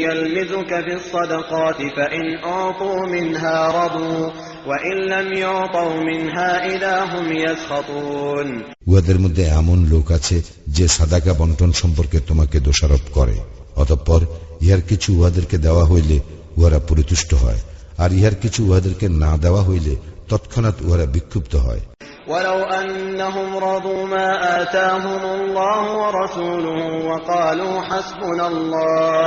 يلمزك في الصدقات فإن أعطوا منها رضوا وإن لم يعطوا منها إذا هم يسخطون. উহাদের মধ্যে এমন লোক আছে যে সাদাকা বন্টন সম্পর্কে তোমাকে দোষারোপ করে, অতঃপর ইহার কিছু উহাদেরকে দেওয়া হইলে উহারা পরিতুষ্ট হয়, আর ইহার কিছু উহাদেরকে না দেওয়া হইলে তৎক্ষণাৎ উহারা বিক্ষুব্ধ হয়। ولو أنهم رضوا ما آتاهم الله ورسوله وقالوا حسبنا الله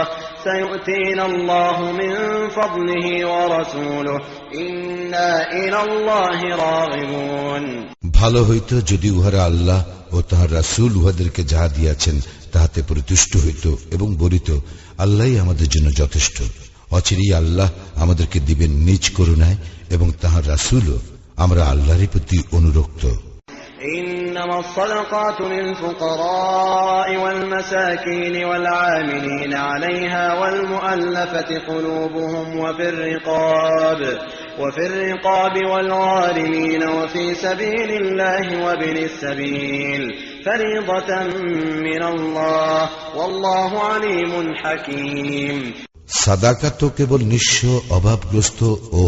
سيؤتينا الله من فضله ورسوله إنا إلى الله راغبون। ভালো হইত যদি উহারা আল্লাহ ও তাহার রাসূল উহাদেরকে যাহা দিয়াছেন তাহাতে প্রতুষ্ট হইত এবং বলিত, আল্লাহই আমাদের জন্য যথেষ্ট। অচিরেই আল্লাহ আমাদেরকে দিবেন নিজ করুণায় এবং তাহার রাসূলও, আমরা আল্লাহরই প্রতি অনুরক্ত। إنما الصدقات للفقراء والمساكين والعاملين عليها والمؤلفة قلوبهم وفي الرقاب والغارمين وفي سبيل الله وابن السبيل فريضة من الله والله عليم حكيم। সাদাকা তো কেবল নিঃস্ব, অভাবগ্রস্ত ও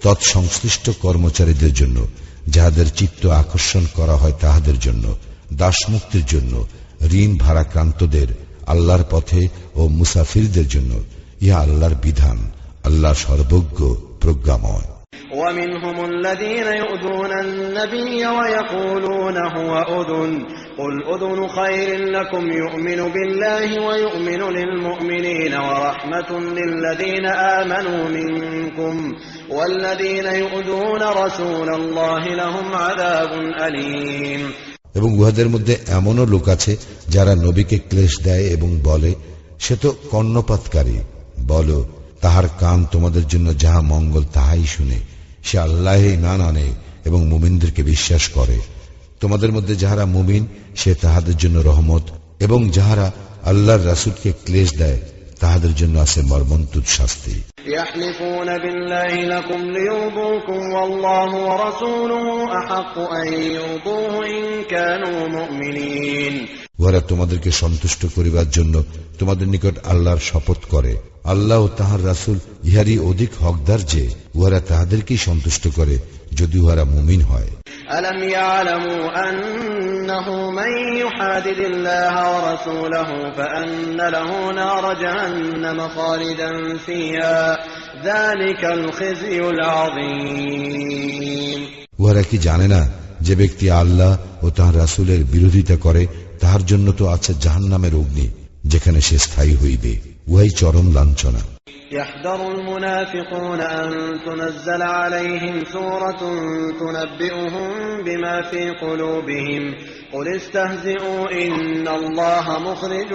তৎসংশ্লিষ্ট কর্মচারীদের জন্য, যাহাদের চিত্ত আকর্ষণ করা হয় তাহাদের জন্য, দাসমুক্তির জন্য, ঋণ ভারাক্রান্তদের, আল্লাহর পথে ও মুসাফিরদের জন্য। ইহা আল্লাহর বিধান, আল্লাহ সর্বজ্ঞ প্রজ্ঞাময়। ومنهم الذين يؤذون النبي ويقولون هو أذن قل أذن خير لكم يؤمن بالله ويؤمن للمؤمنين ورحمة للذين آمنوا منكم والذين يؤذون رسول الله لهم عذاب أليم। এবং উহাদের মধ্যে এমনও লোক আছে যারা নবীকে ক্লেশ দেয় এবং বলে, সে তো কর্ণপাতকারী। বলো, তাহার কান তোমাদের জন্য যাহা মঙ্গল তাহাই শুনে। সে আল্লাহে ঈমান আনে এবং মুমিনদেরকে বিশ্বাস করে। তোমাদের মধ্যে যাহারা মুমিন, সে তাহাদের জন্য রহমত, এবং যাহারা আল্লাহর রাসূলকে ক্লেশ দেয় তাহাদের জন্য আছে মর্মন্তুদ শাস্তি। يحلفون بالله لكم ليرضوكم والله ورسوله أحق أن يرضوه إن كانوا مؤمنين। উহারা তোমাদেরকে সন্তুষ্ট করিবার জন্য তোমাদের নিকট আল্লাহর শপথ করে। আল্লাহ ও তাহার রাসূল ইহারই অধিক হকদার যে উহারা তাহাদেরকেই সন্তুষ্ট করে, যদি উহারা মুমিন হয়। ألم يعلموا أنه من يحادد الله ورسوله فأن له نار جهنم خالدا فيها ذلك الخزي العظيم। উহারা কি জানে না যে ব্যক্তি আল্লাহ ও তাহার রাসূলের বিরোধিতা করে তাহার জন্য তো আছে জাহান্নামের অগ্নি, যেখানে সে স্থায়ী হইবে। উহাই চরম লাঞ্ছনা। يحذر المنافقون أن تنزل عليهم سورة تنبئهم بما في قلوبهم قل استهزئوا إن الله مخرج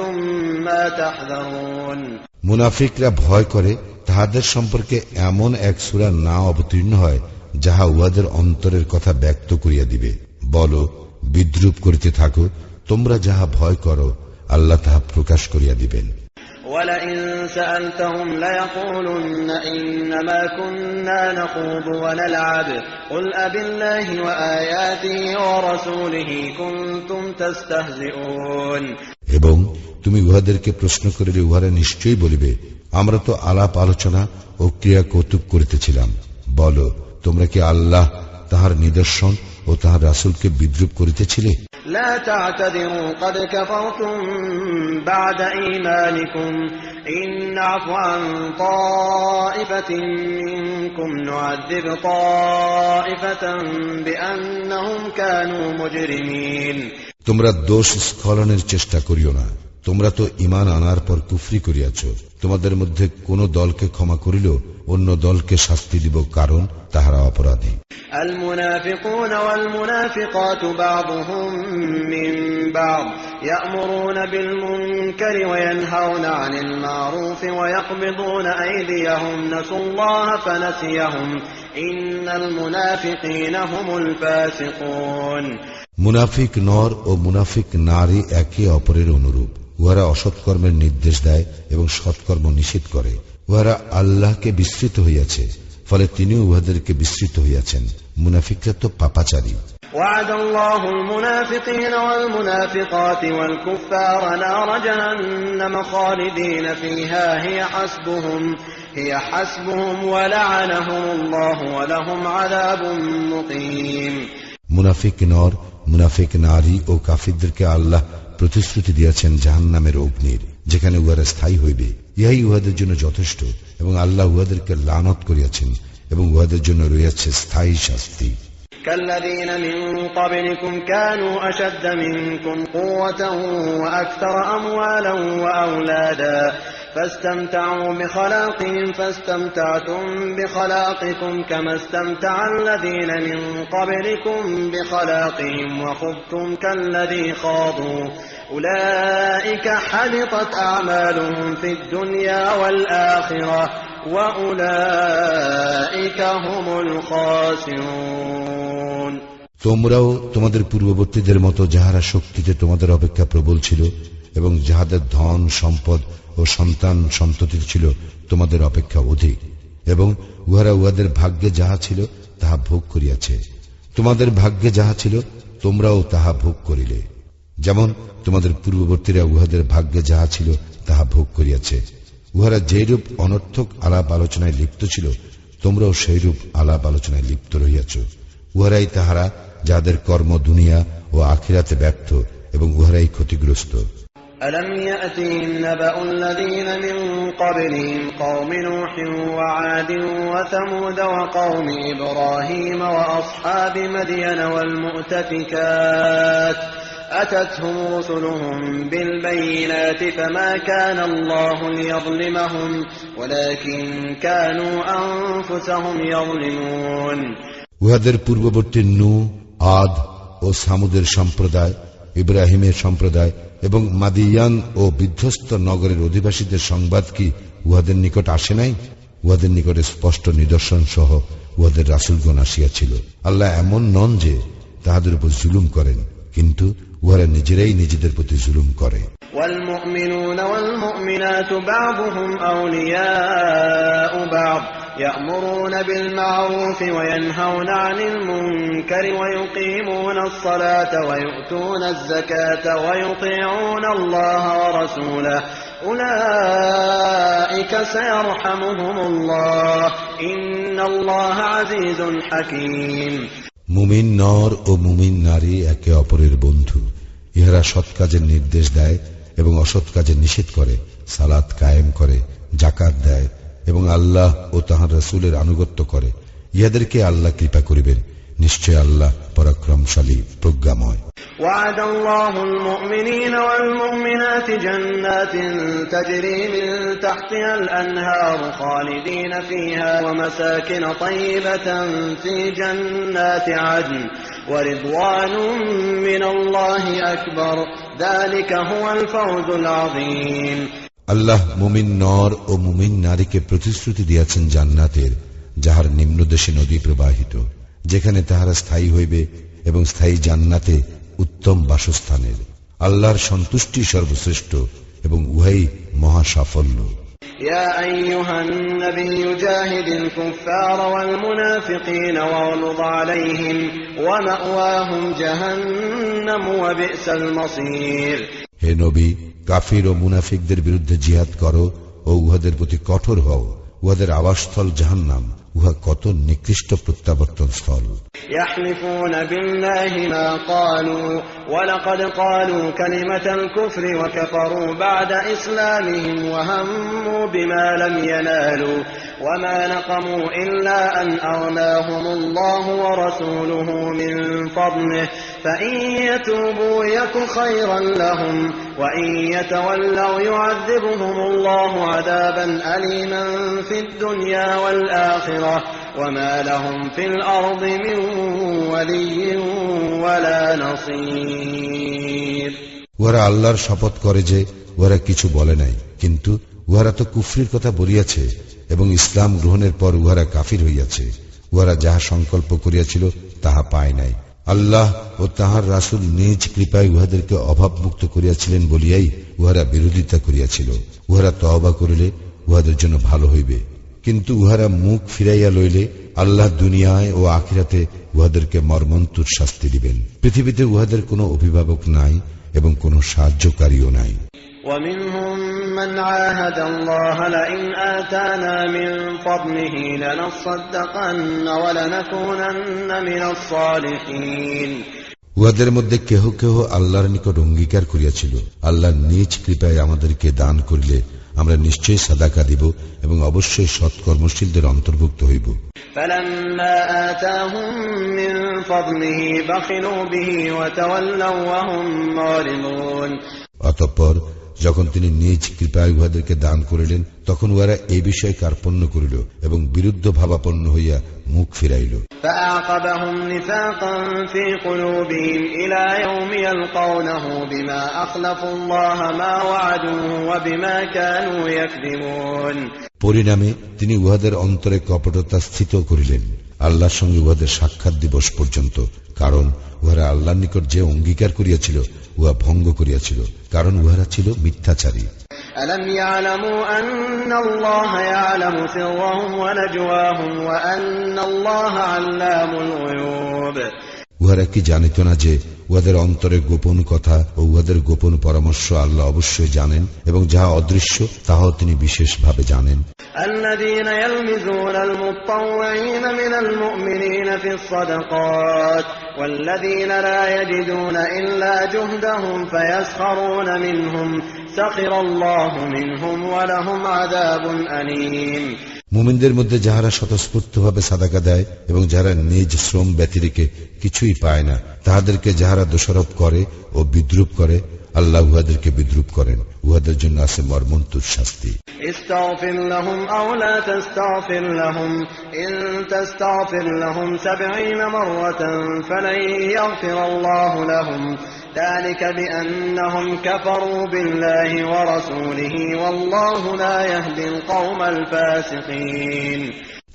ما تحذرون। মুনাফিকরা ভয় করে তাহাদের সম্পর্কে এমন এক সূরা না অবতীর্ণ হয় যাহা উহাদের অন্তরের কথা ব্যক্ত করিয়া দিবে। বলো, বিদ্রুপ করিতে থাকো, তোমরা যাহা ভয় করো আল্লাহ তাহা প্রকাশ করিয়া দিবেন। وَلَئِن سَأَلْتَهُمْ لَيَقُولُنَّ إِنَّمَا كُنَّا نَخُوضُ وَنَلْعَبُ قُلْ أَبِاللَّهِ وَآيَاتِهِ وَرَسُولِهِ كُنتُمْ تَسْتَهْزِئُونَ। এবং তুমি উহাদেরকে প্রশ্ন করিলে উহারা নিশ্চয়ই বলিবে, আমরা তো আলাপ আলোচনা ও ক্রিয়া কৌতুক করিতেছিলাম। বলো, তোমরা কি আল্লাহ, তাহার নিদর্শন ও তাহার রাসূলকে বিদ্রূপ করিতেছিলে? لا تعتذروا قد كفرتم بعد إيمانكم إن نعفو عن طائفة منكم نعذب طائفة بأنهم كانوا مجرمين। তোমরা দোষ স্খলনের চেষ্টা করিও না, তোমরা তো ঈমান আনার পর কুফরি করিয়াছ। তোমাদের মধ্যে কোন দলকে ক্ষমা করিল অন্য দলকে শাস্তি দিব, কারণ তাহারা অপরাধী। المنافقون والمنافقات بعضهم من بعض يأمرون بالمنكر وينهون عن المعروف ويقبضون أيديهم نسوا الله فنسيهم إن المنافقين هم الفاسقون। মুনাফিক নর ও মুনাফিক নারী একে অপরের অনুরূপ। উহারা অসৎকর্মের নির্দেশ দেয় এবং সৎকর্ম নিষেধ করে। উহারা আল্লাহকে বিস্মৃত হইয়াছে, ফলে তিনি উহাদেরকে বিস্মৃত হইয়াছেন। মুনাফিকরা তো পাপাচারী। وعد الله المنافقين والمنافقات والكفار نار جهنم خالدين فيها هي حسبهم ولعنهم الله ولهم عذاب مقيم। মুনাফিক নর, মুনাফিক নারী ও কাফিরদেরকে আল্লাহ প্রতিশ্রুতি দিয়েছেন জাহান্নামের অগ্নির, যেখানে উহারা স্থায়ী হইবে। ইহাই উহাদের জন্য যথেষ্ট, এবং আল্লাহ উহাদেরকে লানত করিয়াছেন এবং উহাদের জন্য রয়েছে স্থায়ী শাস্তি। كالذين من قبلكم كانوا أشد منكم قوة وأكثر أموالا وأولادا فاستمتعوا بخلاقهم فاستمتعتم بخلاقكم كما استمتع الذين من قبلكم بخلاقهم وخذتم كالذي خاضوا أولئك حبطت أعمالهم في الدنيا والآخرة وأولئك هم الخاسرون। তোমরাও তোমাদের পূর্ববর্তীদের মতো যাহারা শক্তিতে তোমাদের অপেক্ষা প্রবল ছিল এবং যাহাদের ধন সম্পদ ও সন্তান সন্ততি ছিল তোমাদের অপেক্ষা অধিক, এবং উহারা উহাদের ভাগ্যে যাহা ছিল তাহা ভোগ করিয়াছে, তোমাদের ভাগ্যে যাহা ছিল তোমরাও তাহা ভোগ করিলে, যেমন তোমাদের পূর্ববর্তীরা উহাদের ভাগ্যে যাহা ছিল তাহা ভোগ করিয়াছে। উহারা যেরূপ অনর্থক আলাপ আলোচনায় লিপ্ত ছিল তোমরাও সেইরূপ আলাপ আলোচনায় লিপ্ত রহিয়াছ। উহারাই তাহারা যাদের কর্ম দুনিয়া ও আখিরাতে ব্যর্থ, এবং উহারাই ক্ষতিগ্রস্ত। ألم يأتهم نبأ الذين من قبلهم قوم نوح وعاد وثمود وقوم إبراهيم وأصحاب مدين والمؤتفكات أتتهم رسلهم بالبينات فما كان الله ليظلمهم ولكن كانوا أنفسهم يظلمون। উহাদের পূর্ববর্তী নূহ, আদ ও সামুদের সম্প্রদায়, ইব্রাহিমের সম্প্রদায় এবং মাদিয়ান ও বিধ্বস্ত নগরের অধিবাসীদের সংবাদ কি উহাদের নিকট আসে নাই? উহাদের নিকটে স্পষ্ট নিদর্শন সহ উহাদের রাসূলগণ আসিয়াছিল। আল্লাহ এমন নন যে তাহাদের উপর জুলুম করেন, কিন্তু উহারা নিজেরাই নিজেদের প্রতি জুলুম করে। والمؤمنون والمؤمنات بعضهم أولياء بعض يأمرون بالمعروف وينهون عن المنكر ويقيمون الصلاة ويؤتون الزكاة ويطيعون الله ورسوله أولئك سيرحمهم الله إن الله عزيز حكيم। মুমিন নর ও মুমিন নারী একে অপরের বন্ধু। ইহারা সৎ কাজের নির্দেশ দেয় এবং অসৎ কাজের নিষেধ করে, সালাত কায়েম করে, যাকাত দেয় এবং আল্লাহ ও তাহার রাসূলের আনুগত্য করে। ইহাদেরকে আল্লাহ কৃপা করিবেন, নিশ্চয় আল্লাহ পরাক্রমশালী প্রজ্ঞাময়। وعد الله المؤمنين والمؤمنات جنات تجري من تحتها الأنهار خالدين فيها ومساكن طيبة في جنات عدن ورضوان من الله أكبر ذلك هو الفوز العظيم। আল্লাহ মুমিন নর ও মুমিন নারীকে প্রতিশ্রুতি দিয়াছেন জান্নাতের, যাহার নিম্নদেশে নদী প্রবাহিত, যেখানে তাহারা স্থায়ী হইবে, এবং স্থায়ী জান্নাতে উত্তম বাসস্থানের। আল্লাহর সন্তুষ্টি সর্বশ্রেষ্ঠ এবং উহাই মহা সাফল্য। يا أيها النبي جاهد الكفار والمنافقين واغلظ عليهم ومأواهم جهنم وبئس المصير। হে নবী, কাফির ও মুনাফিকদের বিরুদ্ধে জিহাদ করো ও উহাদের প্রতি কঠোর হও। উহাদের আবাসস্থল জাহান্নাম, উহা কত নিকৃষ্ট প্রত্যাবর্তন স্থল। يحلفون بالله ما قالوا ولقد قالوا كلمة الكفر وكفروا بعد إسلامهم وهموا بما لم ينالوا وما نقموا إلا أن أغناهم الله ورسوله من فضله فإن يتوبوا يك خيرا لهم وإن يتولوا يعذبهم الله عذابا أليما في الدنيا والآخرة وما لهم في الأرض من ولي ولا نصير। উহারা আল্লাহর শপথ করে যে উহারা কিছু বলে নাই, কিন্তু উহারা তো কুফরির কথা বলিয়াছে এবং ইসলাম গ্রহণের পর উহারা কাফির হইয়াছে। উহারা যাহা সংকল্প করিয়াছিল তাহা পায় নাই। আল্লাহ ও তাহার রাসূল নিজ কৃপায় উহাদেরকে অভাবমুক্ত করিয়াছিলেন বলিয়াই উহারা বিরোধিতা করিয়াছিল। উহারা তওবা করিলে উহাদের জন্য ভালো হইবে, কিন্তু উহারা মুখ ফিরাইয়া লইলে আল্লাহ দুনিয়ায় ও আখিরাতে উহাদেরকে মর্মন্তুর শাস্তি দিবেন। পৃথিবীতে উহাদের কোনো অভিভাবক নাই এবং কোনো সাহায্যকারীও নাই। ومنهم من عاهد الله لئن آتانا من فضله لنصدقن ولنكونن من الصالحين। উহাদের মধ্যে কেহ কেহ আল্লাহর নিকট অঙ্গীকার করিয়াছিল, আল্লাহ নিজ কৃপায় আমাদেরকে দান করিলে আমরা নিশ্চয়ই সাদাকা দিব এবং অবশ্যই সৎকর্মশীলদের অন্তর্ভুক্ত হইব। فلما آتاهم من فضله بخلوا به وتولوا وهم معرضون। অতঃপর যখন তিনি নিজ কৃপায় উহাদেরকে দান করিলেন তখন উহারা এই বিষয়ে কার্পণ্য করিল এবং বিরুদ্ধ ভাবাপন্ন হইয়া মুখ ফিরাইল। فأعقبهم نفاقا في قلوبهم إلى يوم يلقونه بما أخلفوا الله ما وعدوه وبما كانوا يكذبون। পরিণামে তিনি উহাদের অন্তরে কপটতা স্থিত করিলেন আল্লাহর সঙ্গে উহাদের সাক্ষাৎ দিবস পর্যন্ত, কারণ উহারা আল্লাহর নিকট যে অঙ্গীকার করিয়াছিল উহা ভঙ্গ করিয়াছিল, কারণ উহারা ছিল মিথ্যাচারী। ألم يعلموا أن الله يعلم سرهم ونجواهم وأن الله علام الغيوب। উহারা কি জানিত না যে উহাদের অন্তরে গোপন কথা ও উহাদের গোপন পরামর্শ আল্লাহ অবশ্যই জানেন এবং যাহা অদৃশ্য তাহাও তিনি বিশেষভাবে জানেন। الذين يلمزون المطوعين من المؤمنين في الصدقات والذين لا يجدون إلا جهدهم فيسخرون منهم سخر الله منهم ولهم عذاب أليم। মুমিনদের মধ্যে যাহারা স্বতঃস্ফূর্তভাবে সাদাকা দেয় এবং যাহারা নিজ শ্রম ব্যতিরেকে কিছুই পায় না, তাহাদেরকে যাহারা দোষারোপ করে ও বিদ্রুপ করে, আল্লাহ উহাদেরকে বিদ্রুপ করেন। উহাদের জন্য আছে মর্মন্তুদ শাস্তি। استغفر لهم أو لا تستغفر لهم إن تستغفر لهم 70 مرة فلن يغفر الله لهم ذلك بأنهم كفروا بالله ورسوله والله لا يهدي القوم الفاسقين।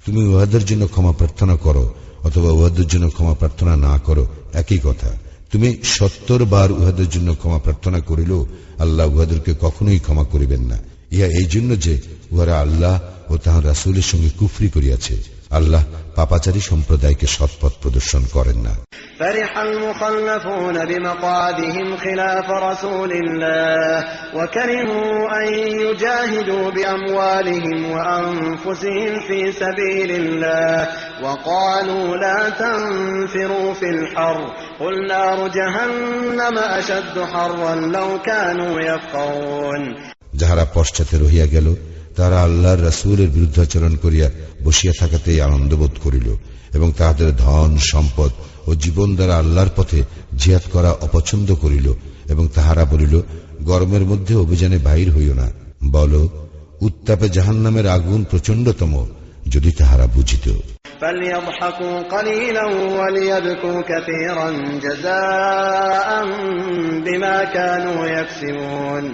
তুমি উহাদের জন্য ক্ষমা প্রার্থনা করো অথবা উহাদের জন্য ক্ষমা প্রার্থনা না করো, একই কথা। তুমি 70 বার উহাদের জন্য ক্ষমা প্রার্থনা করিল, আল্লাহ উহাদেরকে কখনোই ক্ষমা করিবেন না। ইহা এই জন্য যে উহারা আল্লাহ ও তাহার রাসূলের সঙ্গে কুফরি করিয়াছে। আল্লাহ পাপাচারী সম্প্রদায়কে সৎপথ প্রদর্শন করেন না। فرح المخلفون بمقعدهم خلاف رسول الله وكرهوا أن يجاهدوا بأموالهم وأنفسهم في سبيل الله وقالوا لا تنفروا في الحر قل نار جهنم أشد حرا لو كانوا يفقهون। যাহারা পশ্চাতে রহিয়া গেল তারা আল্লাহর রাসূলের বিরুদ্ধাচরণ করিয়া বসিয়া থাকাতেই আনন্দবোধ করিল এবং তাহাদের ধন সম্পদ ও জীবন দ্বারা আল্লাহর পথে জিহাদ করা অপছন্দ করিল এবং তাহারা বলিল, গরমের মধ্যে অভিযানে বাহির হইও না। বল, উত্তাপে জাহান্নামের আগুন প্রচণ্ডতম, যদি তাহারা বুঝিত। فليضحكوا قليلا وليبكوا كثيرا جزاء بما كانوا يكسبون।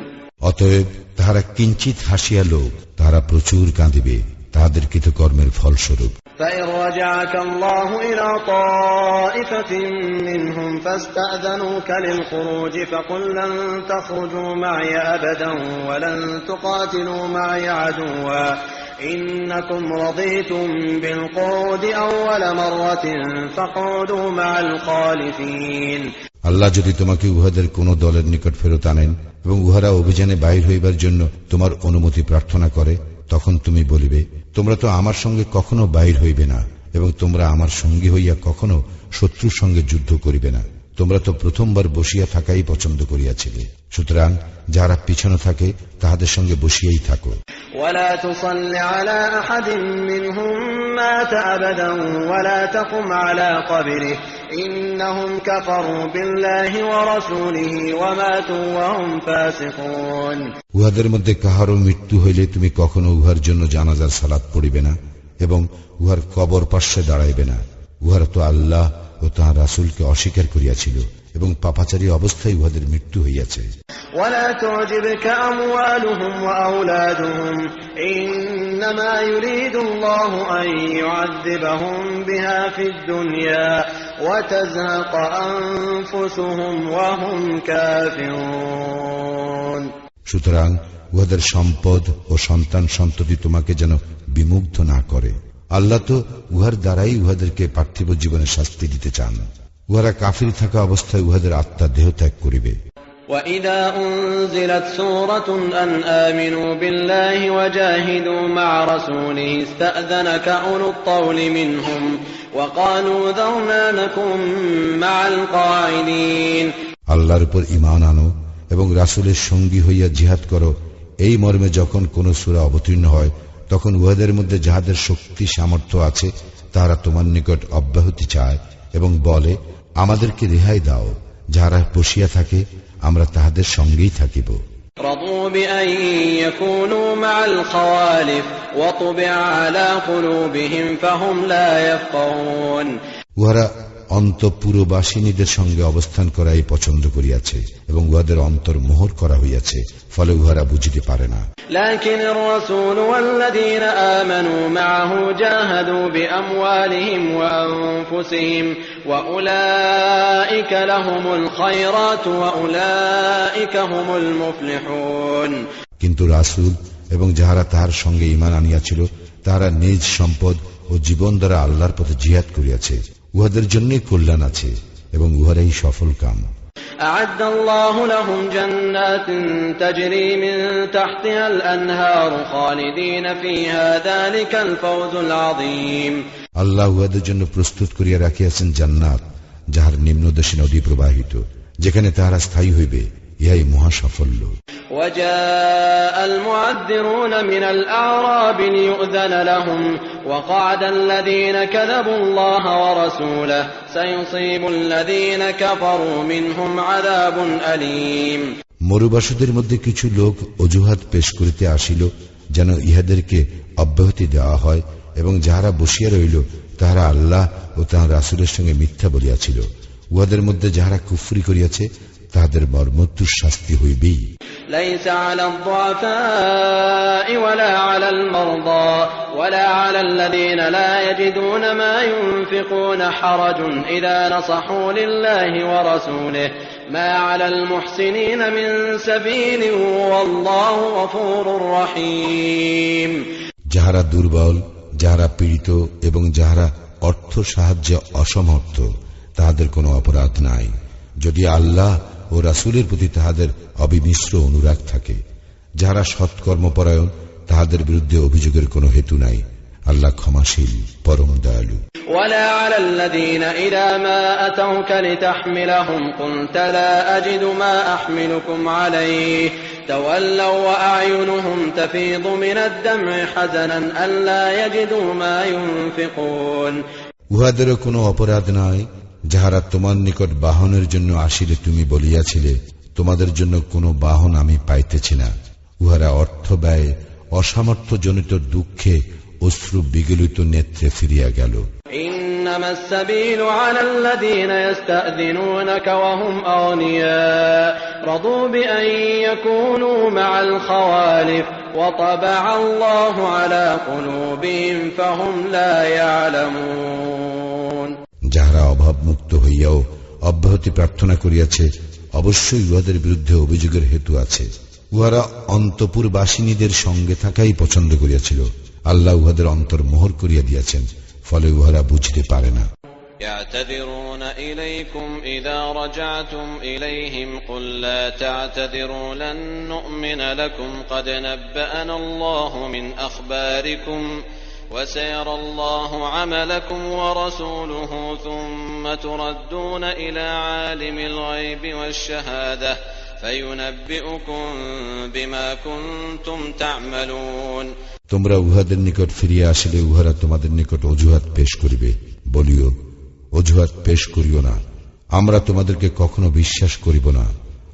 অতএব তাহারা কিঞ্চিত হাসিয়া লোক, তাহারা প্রচুর কাঁদিবে তাহাদের কৃতকর্মের ফলস্বরূপ। فإن رجعك الله إلى طائفة منهم فاستأذنوك للخروج فقل لن تخرجوا معي أبدا ولن تقاتلوا معي عدوا إنكم رضيتم بالقعود أول مرة فاقعدوا مع الخالفين। আল্লাহ যদি তোমাকে উহাদের কোন দলের নিকট ফেরত আনেন এবং উহারা অভিযানে বাহির হইবার জন্য তোমার অনুমতি প্রার্থনা করে, তখন তুমি বলিবে, তোমরা তো আমার সঙ্গে কখনো বাহির হইবে না এবং তোমরা আমার সঙ্গী হইয়া কখনো শত্রুর সঙ্গে যুদ্ধ করিবে না। তোমরা তো প্রথমবার বসিয়া থাকাই পছন্দ করিয়াছিলে, সুতরাং যারা পিছনে থাকে তাহাদের সঙ্গে বসিয়াই থাকো। ولا تصل على أحد منهم مات أبدا ولا تقم على قبره إنهم كفروا بالله ورسوله وماتوا وهم فاسقون। উহাদের মধ্যে কাহারও মৃত্যু হইলে তুমি কখনো উহার জন্য জানাজার সালাত পড়িবে না এবং উহার কবর পার্শ্বে দাঁড়াইবে না। উহারা তো আল্লাহ ও তাঁর রাসূলকে অস্বীকার করিয়াছিল এবং পাপাচারী অবস্থায় উহাদের মৃত্যু হইয়াছে। ولا تعجبك أموالهم وأولادهم إنما يريد الله أن يعذبهم بها في الدنيا وتزهق أنفسهم وهم كافرون। সুতরাং উহাদের সম্পদ ও সন্তান সন্ততি তোমাকে যেন বিমুগ্ধ না করে। আল্লাহ তো উহার দ্বারাই উহাদেরকে পার্থিব জীবনে শাস্তি দিতে চান। উহারা কাফির থাকা অবস্থায় উহাদের আত্মা দেহ ত্যাগ করিবে। وَإِذَا أُنزِلَتْ سُورَةٌ أَنْ آمِنُوا بِاللَّهِ وَجَاهِدُوا مَعَ رَسُولِهِ اسْتَأْذَنَكَ أُولُو الطَّوْلِ مِنْهُمْ وَقَالُوا ذَرْنَا نَكُن مَعَ الْقَاعِدِينَ। আল্লাহর উপর ঈমান আনো এবং রাসূলের সঙ্গী হইয়া জিহাদ করো, এই মর্মে যখন কোন সূরা অবতীর্ণ হয় তখন উহাদের মধ্যে যাহাদের শক্তি সামর্থ্য আছে তারা তোমার নিকট অব্যাহতি চায় এবং বলে, আমাদেরকে রেহাই দাও। যাহারা বসিয়া থাকে আমরা তাহাদের সঙ্গেই থাকিব। رضوا بأن يكونوا مع الخوالف وطبع على قلوبهم فهم لا يفقهون। উহারা অন্তঃপুরবাসিনীদের সঙ্গে অবস্থান করাই পছন্দ করিয়াছে এবং উহাদের অন্তর মোহর করা হইয়াছে, ফলে উহারা বুঝিতে পারে না। لكن الرسول والذين آمنوا معه جاهدوا بأموالهم وأنفسهم وأولئك لهم الخيرات وأولئك هم المفلحون। কিন্তু রাসূল এবং যাহারা তাহার সঙ্গে ঈমান আনিয়াছিল তাহারা নিজ সম্পদ ও জীবন দ্বারা আল্লাহর পথে জিহাদ করিয়াছে, উহাদের জন্যই কল্যাণ আছে এবং উহারাই সফল কাম। أعد الله لهم جنات تجري من تحتها الأنهار خالدين فيها ذلك الفوز العظيم। আল্লাহ উহাদের জন্য প্রস্তুত করিয়া রাখিয়াছেন জান্নাত, যাহার নিম্নদেশে নদী প্রবাহিত, যেখানে তাহারা স্থায়ী হইবে, ইহাই মহা সাফল্য। وجاء المعذرون من الأعراب ليؤذن لهم وقعد الذين كذبوا الله ورسوله سيصيب الذين كفروا منهم عذاب أليم। মরুবাসীদের মধ্যে কিছু লোক অজুহাত পেশ করিতে আসিল যেন ইহাদেরকে অব্যাহতি দেওয়া হয়, এবং যাহারা বসিয়া রইল তাহারা আল্লাহ ও তাহার রাসূলের সঙ্গে মিথ্যা বলিয়াছিল। উহাদের মধ্যে যাহারা কুফরি করিয়াছে তাহাদের মর্মন্তুদ শাস্তি হইবেই। ليس على الضعفاء ولا على المرضى ولا على الذين لا يجدون ما ينفقون حرج إذا نصحوا لله ورسوله ما على المحسنين من سبيل والله غفور رحيم। যাহারা দুর্বল, যাহারা পীড়িত এবং যাহারা অর্থ সাহায্যে অসমর্থ তাহাদের কোনো অপরাধ নাই, যদি আল্লাহ ও রাসূলের প্রতি তাহাদের অবিমিশ্র অনুরাগ থাকে। যাহারা সৎকর্মপরায়ণ তাহাদের বিরুদ্ধে অভিযোগের কোনো হেতু নাই, আল্লাহ ক্ষমাশীল পরম দয়ালু। ولا على الذين إذا ما أتوك لتحملهم قلت لا أجد ما أحملكم عليه تولوا وأعينهم تفيض من الدمع حزنا ألا يجدوا ما ينفقون। উহাদেরও কোনো অপরাধ নাই যাহারা তোমার নিকট বাহনের জন্য আসিলে তুমি বলিয়াছিলে, তোমাদের জন্য কোনো বাহন আমি পাইতেছি না। উহারা অর্থ ব্যয় অসামর্থ্যজনিত দুঃখে অশ্রু বিগলিত নেত্রে ফিরিয়া গেল। إنما السبيل على الذين يستأذنونك وهم أغنياء رضوا بأن يكونوا مع الخوالف وطبع الله على قلوبهم فهم لا يعلمون। যাহারা অভাবমুক্ত হইয়াও অব্যাহতি প্রার্থনা করিয়াছে, অবশ্যই উহাদের বিরুদ্ধে অভিযোগের হেতু আছে। উহারা অন্তঃপুরবাসিনীদের সঙ্গে থাকাই পছন্দ করিয়াছিল, আল্লাহ উহাদের অন্তর মোহর করিয়া দিয়াছেন, ফলে উহারা বুঝতে পারে না। يعتذرون إليكم إذا رجعتم إليهم قل لا تعتذروا لن نؤمن لكم قد نبأنا الله من أخباركم وسيرى الله عملكم ورسوله ثم تردون إلى عالم الغيب والشهادة فينبئكم بما كنتم تعملون। তোমরা উহাদের নিকট ফিরিয়া আসিলে উহারা তোমাদের নিকট অজুহাত পেশ করিবে, বলিও, অজুহাত পেশ করিও না, আমরা তোমাদেরকে কখনো বিশ্বাস করিব না।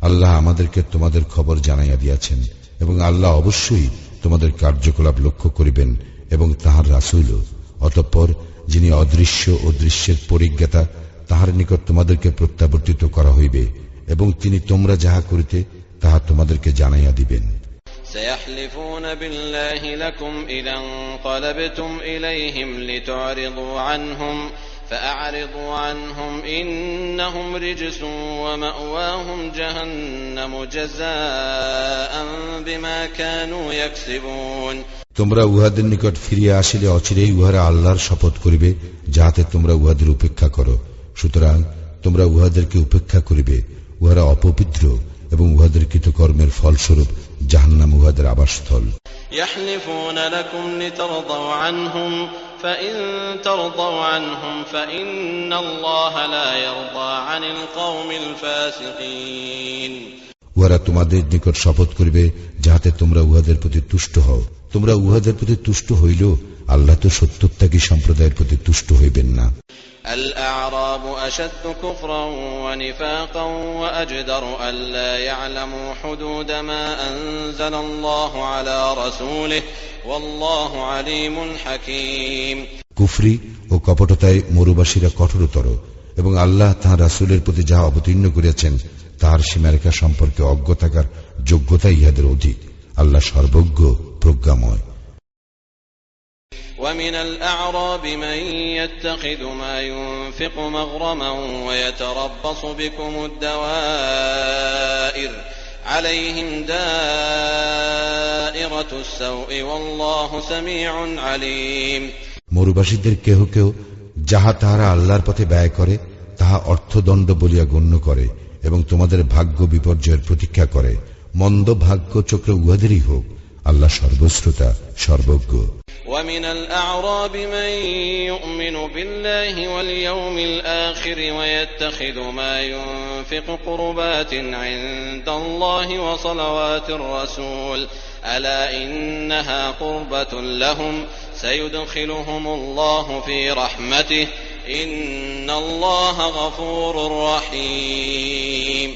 আল্লাহ আমাদেরকে তোমাদের খবর জানাইয়া দিয়াছেন এবং আল্লাহ অবশ্যই তোমাদের কার্যকলাপ লক্ষ্য করিবেন এবং তাহার রাসূল। অতঃপর যিনি অদৃশ্য ও দৃশ্যের পরিজ্ঞাতা, তাহার নিকট তোমাদেরকে প্রত্যাবর্তিত করা হইবে এবং তিনি তোমরা যাহা করিতে তাহা তোমাদেরকে জানাইয়া দিবেন। سيحلفون بالله لكم إذا انقلبتم إليهم لتعرضوا عنهم فأعرضوا عنهم إنهم رجس ومأواهم جهنم جزاء بما كانوا يكسبون। তোমরা উহাদের নিকট ফিরিয়া আসিলে অচিরেই উহারা আল্লাহর শপথ করিবে যাহাতে তোমরা উহাদের উপেক্ষা করো, সুতরাং তোমরা উহাদেরকে উপেক্ষা করিবে। উহারা অপবিত্র এবং উহাদের কৃতকর্মের ফলস্বরূপ জাহান্নাম উহাদের আবাসস্থল। يحلفون لكم لترضوا عنهم فإن ترضوا عنهم فإن الله لا يرضى عن القوم الفاسقين। উহারা তোমাদের নিকট শপথ করিবে যাহাতে তোমরা উহাদের প্রতি তুষ্ট হও। তোমরা উহাদের প্রতি তুষ্ট হইলেও আল্লাহ তো সত্যত্যাগী সম্প্রদায়ের প্রতি তুষ্ট হইবেন না। الأعراب أشد كفرا ونفاقا وأجدر ألا يعلموا حدود ما أنزل الله على رسوله والله عليم حكيم। কুফরি ও কপটতায় মরুবাসীরা কঠোরতর এবং আল্লাহ তাঁর রাসূলের প্রতি যাহা অবতীর্ণ করিয়াছেন তার সীমারেখা সম্পর্কে অজ্ঞ থাকার যোগ্যতা ইহাদের অধিক। আল্লাহ সর্বজ্ঞ প্রজ্ঞাময়। ومن الأعراب من يتخذ ما ينفق مغرما ويتربص بكم الدوائر عليهم دائرة السوء والله سميع عليم। মরুবাসীদের কেহ কেহ যাহা তাহারা আল্লাহর পথে ব্যয় করে তাহা অর্থদণ্ড বলিয়া গণ্য করে এবং তোমাদের ভাগ্য বিপর্যয়ের প্রতীক্ষা করে। মন্দ ভাগ্য চক্র উহাদেরই হোক। আল্লাহ সর্বশ্রোতা সর্বজ্ঞ। ومن الأعراب من يؤمن بالله واليوم الآخر ويتخذ ما ينفق قربات عند الله وصلوات الرسول ألا إنها قربة لهم سيدخلهم الله في رحمته إن الله غفور رحيم।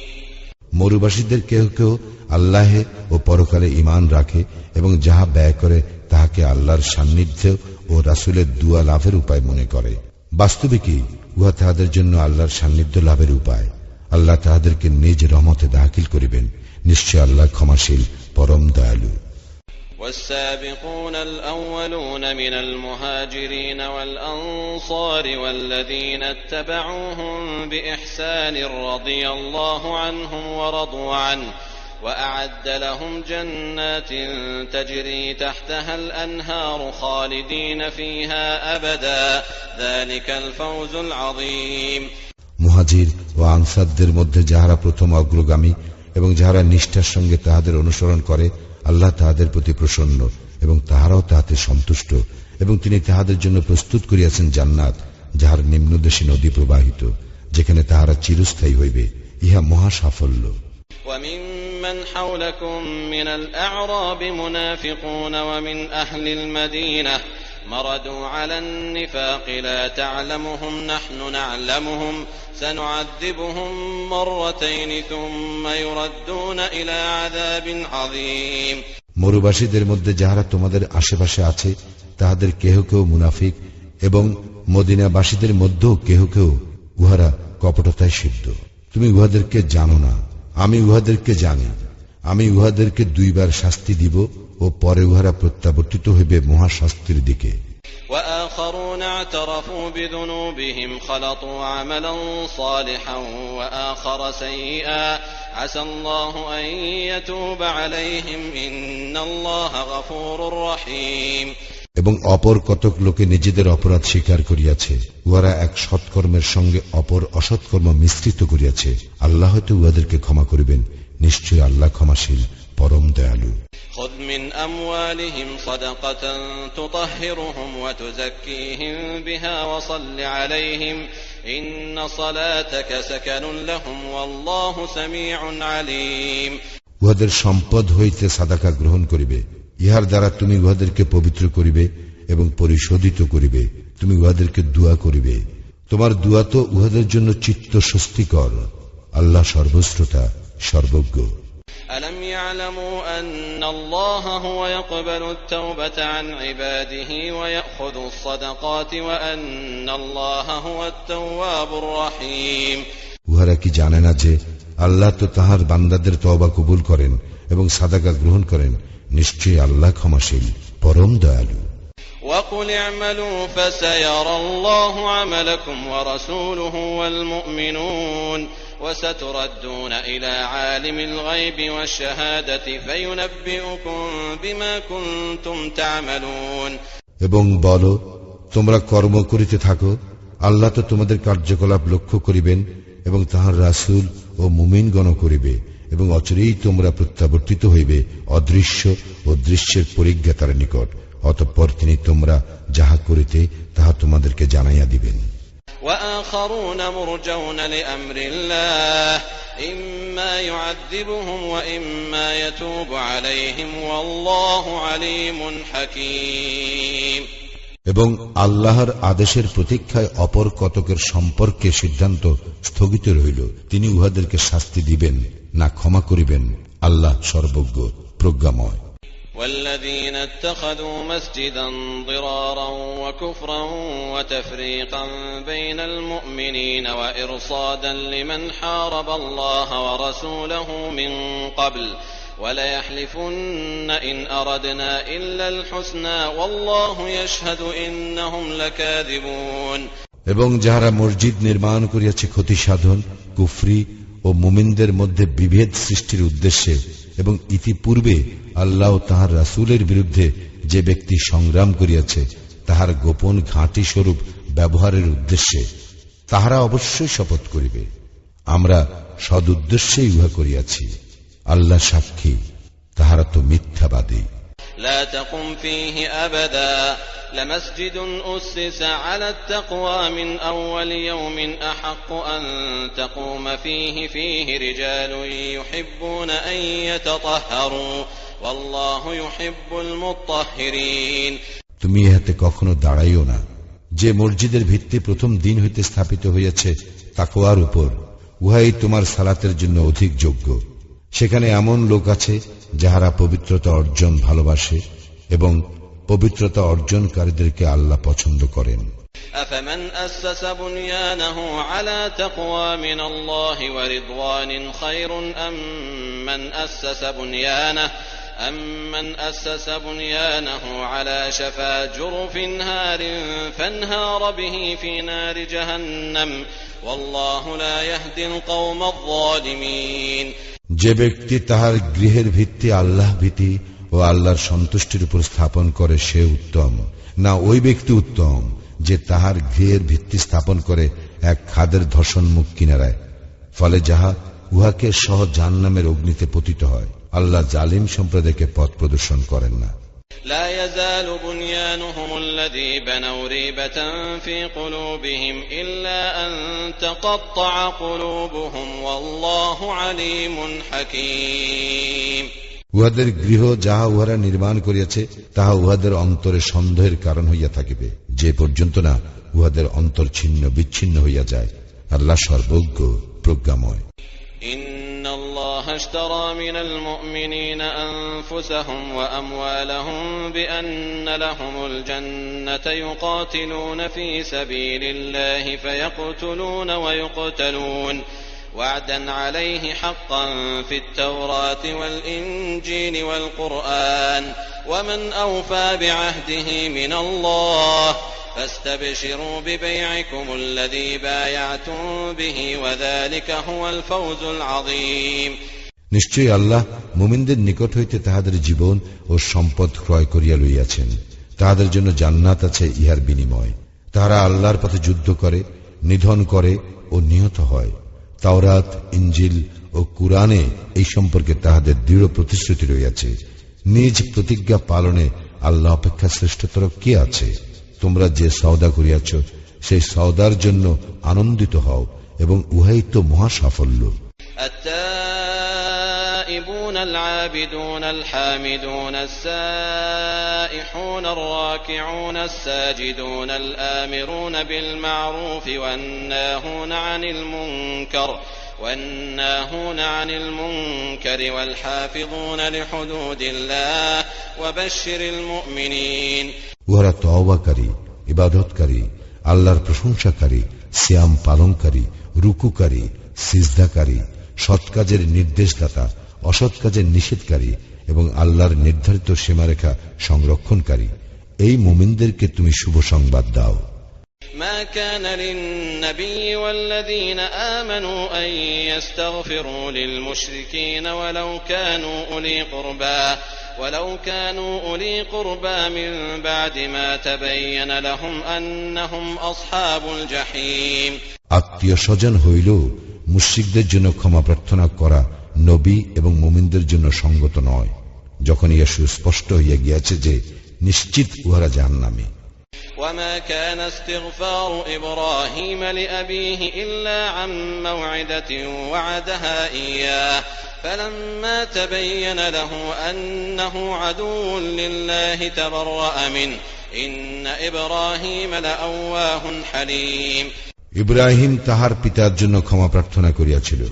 মরুবাসীদের কেহ কেহ আল্লাহে ও পরকালে ঈমান রাখে এবং যাহা ব্যয় করে তাহাকে আল্লাহর সান্নিধ্য ও রাসূলের দুয়া লাভের উপায় মনে করে। বাস্তবিকই উহা তাহাদের জন্য আল্লাহর সান্নিধ্য লাভের উপায়। আল্লাহ তাহাদেরকে নিজ রহমতে দাখিল করিবেন। নিশ্চয় আল্লাহ ক্ষমাশীল পরম দয়ালু। والسابقون الأولون من المهاجرين والأنصار والذين اتبعوهم بإحسان رضي الله عنهم ورضوا عنه وأعد لهم جنات تجري تحتها الأنهار خالدين فيها أبدا ذلك الفوز العظيم। মুহাজির ও আনসারদের মধ্যে যাহারা প্রথম অগ্রগামী এবং যাহারা নিষ্ঠার সঙ্গে তাহাদের অনুসরণ করে আল্লাহ তাহাদের প্রতি প্রসন্ন এবং তাহারাও তাহাতে সন্তুষ্ট এবং তিনি তাহাদের জন্য প্রস্তুত করিয়াছেন জান্নাত যাহার নিম্নদেশে নদী প্রবাহিত, যেখানে তাহারা চিরস্থায়ী হইবে। ইহা মহা সাফল্য। وممن حولكم من الأعراب منافقون ومن أهل المدينة مردوا على النفاق لا تعلمهم نحن نعلمهم سنعذبهم مرتين ثم يردون إلى عذاب عظيم। মরুবাসীদের মধ্যে যাহারা তোমাদের আশেপাশে আছে তাহাদের কেহ কেহ মুনাফিক এবং মদিনাবাসীদের মধ্যেও কেহ কেহ উহারা কপটতায় সিদ্ধ। তুমি উহাদেরকে জানো না, আমি উহাদেরকে জানি। আমি উহাদেরকে দুইবার শাস্তি দিব ও পরে উহারা প্রত্যাবর্তিত হইবে মহাশাস্তির দিকে। وآخرون اعترفوا بذنوبهم خلطوا عملا صالحا وآخر سيئا عسى الله أن يتوب عليهم إن الله غفور رحيم। এবং অপর কতক লোকে নিজেদের অপরাধ স্বীকার করিয়াছে, উহারা এক সৎকর্মের সঙ্গে অপর অসৎকর্ম মিশ্রিত করিয়াছে। আল্লাহ হয়তো উহাদেরকে ক্ষমা করিবেন। নিশ্চয় আল্লাহ ক্ষমাশীল পরম দয়ালু। خذ من أموالهم صدقة تطهرهم وتزكيهم بها وصل عليهم إن صلاتك سكن لهم والله سميع عليم। উহাদের সম্পদ হইতে সাদাকা গ্রহণ করিবে, ইহার দ্বারা তুমি উহাদেরকে পবিত্র করিবে এবং পরিশোধিত করিবে। তুমি উহাদেরকে দুয়া করিবে, তোমার দুয়া তো উহাদের জন্য চিত্ত স্বস্তিকর। আল্লাহ সর্বশ্রোতা সর্বজ্ঞ। ألم يعلموا أن الله هو يقبل التوبة عن عباده ويأخذ الصدقات وأن الله هو التواب الرحيم। উহারা কি জানে না যে আল্লাহ তো তাহার বান্দাদের তওবা কবুল করেন এবং সাদাকা গ্রহণ করেন। নিশ্চয়ই আল্লাহ ক্ষমাশীল পরম দয়ালু। وقل اعملوا فسيرى الله عملكم ورسوله والمؤمنون وستردون إلى عالم الغيب والشهادة فينبئكم بما كنتم تعملون। এবং বলো, তোমরা কর্ম করিতে থাকো, আল্লাহ তো তোমাদের কার্যকলাপ লক্ষ্য করিবেন এবং তাহার রাসূল ও মুমিনগণ করিবে এবং অচিরেই তোমরা প্রত্যাবর্তিত হইবে অদৃশ্য ও দৃশ্যের পরিজ্ঞাতার নিকট। অতঃপর তিনি তোমরা যাহা করিতে তাহা তোমাদেরকে জানাইয়া দিবেন। وآخرون مرجون لأمر الله إما يعذبهم وإما يتوب عليهم والله عليم حكيم। এবং আল্লাহর আদেশের প্রতীক্ষায় অপর কতকের সম্পর্কে সিদ্ধান্ত স্থগিত রইল, তিনি উহাদেরকে শাস্তি দিবেন না ক্ষমা করিবেন, আল্লাহ সর্বজ্ঞ প্রজ্ঞাময়। والذين اتخذوا مسجدا ضرارا وكفرا وتفريقا بين المؤمنين وإرصادا لمن حارب الله ورسوله من قبل وليحلفن إن أردنا إلا الحسنى والله يشهد إنهم لكاذبون। এবং যাহারা মসজিদ নির্মাণ করিয়াছে ক্ষতি সাধন, কুফরি ও মুমিনদের মধ্যে বিভেদ সৃষ্টির উদ্দেশ্যে, এবং ইতিপূর্বে আল্লাহ ও তাহার রাসূলের বিরুদ্ধে যে ব্যক্তি সংগ্রাম করিয়াছে তাহার গোপন ঘাঁটি স্বরূপ ব্যবহারের উদ্দেশ্যে, তাহারা অবশ্যই শপথ করিবে আমরা সদুদ্দেশ্যেই উহা করিয়াছি, আল্লাহ সাক্ষী, তাহারা তো মিথ্যাবাদী। لا تقم فيه أبدا لمسجد أسس على التقوى من أول يوم أحق أن تقوم فيه رجال يحبون أن يتطهروا والله يحب المطهرين। তুমি ইহাতে কখনো দাঁড়াইও না, যে মসজিদের ভিত্তি প্রথম দিন হইতে স্থাপিত হইয়াছে তাকওয়ার উপর, উহাই তোমার সালাতের জন্য অধিক যোগ্য। সেখানে এমন লোক আছে যাহারা পবিত্রতা অর্জন ভালোবাসে এবং পবিত্রতা অর্জনকারীদেরকে আল্লাহ পছন্দ করেন। أفمن أسس بنيانه على تقوى من الله ورضوان خير أمن أسس بنيانه على شفا جرف هار فانهار به في نار جهنم والله لا يهدي القوم الظالمين। যে ব্যক্তি তাহার গৃহের ভিত্তি আল্লাহ ভীতি ও আল্লাহর সন্তুষ্টির উপর স্থাপন করে সে উত্তম, না ওই ব্যক্তি উত্তম যে তাহার গৃহের ভিত্তি স্থাপন করে এক খাদের ধর্ষণমুখ কিনারায়, ফলে যাহা উহাকে সহ জাহান্নামের অগ্নিতে পতিত হয়। আল্লাহ জালিম সম্প্রদায়কে পথ প্রদর্শন করেন না। لا يزال بنيانهم الذي بنوا ريبة في قلوبهم إلا أن تقطع قلوبهم والله عليم حكيم। উহাদের গৃহ যাহা উহারা নির্মাণ করিয়াছে তাহা উহাদের অন্তরে সন্দেহের কারণ হইয়া থাকিবে, যে পর্যন্ত না উহাদের অন্তর ছিন্ন বিচ্ছিন্ন হইয়া যায়। আল্লাহ সর্বজ্ঞ প্রজ্ঞাময়। إن الله اشترى من المؤمنين أنفسهم وأموالهم بأن لهم الجنة يقاتلون في سبيل الله فيقتلون ويقتلون وعدا عليه حقا في التوراة والإنجيل والقرآن ومن أوفى بعهده من الله فاستبشروا ببيعكم الذي بايعتم به وذلك هو الفوز العظيم। নিশ্চয়ই আল্লাহ মুমিনদের নিকট হইতে তাহাদের জীবন ও সম্পদ ক্রয় করিয়া লইয়াছেন, তাহাদের জন্য জান্নাত আছে ইহার বিনিময়। তাহারা আল্লাহর পথে যুদ্ধ করে, নিধন করে ও নিহত হয়। তাওরাত, ইনজিল ও কুরআনে এই সম্পর্কে তাহাদের দৃঢ় প্রতিশ্রুতি রইয়াছে। নিজ প্রতিজ্ঞা পালনে আল্লাহ অপেক্ষা শ্রেষ্ঠতর কে আছে? তোমরা যে সওদা করিয়াছ সেই সওদার জন্য আনন্দিত হও এবং উহাই তো মহা সাফল্য। التائبون العابدون الحامدون السائحون الراكعون الساجدون الآمرون بالمعروف والناهون عن المنكر والحافظون لحدود الله وبشر المؤمنين। উহারা তওবাকারী, ইবাদতকারী, আল্লাহর প্রশংসাকারী, সিয়াম পালনকারী, রুকুকারী, সিজদাকারী, সৎ কাজের নির্দেশদাতা, অসৎ কাজের নিষেধকারী এবং আল্লাহর নির্ধারিত সীমারেখা সংরক্ষণকারী। এই মুমিনদেরকে তুমি শুভ সংবাদ দাও। ما كان للنبي والذين آمنوا أن يستغفروا للمشركين ولو كانوا أولي قربى من بعد ما تبين لهم أنهم أصحاب الجحيم। আত্মীয় স্বজন হইল মুশরিকদের জন্য ক্ষমা প্রার্থনা করা নবী এবং মুমিনদের জন্য সঙ্গত নয়, যখন ইহা সুস্পষ্ট হইয়া গিয়াছে যে নিশ্চিত উহারা জাহান্নামী। وما كان استغفار إبراهيم لأبيه إلا عن موعدة وعدها إياه فلما تبين له أنه عدو لله تبرأ منه إن إبراهيم لأواه حليم ইব্রাহিম তাহার পিতার জন্য ক্ষমা প্রার্থনা করিয়াছিল,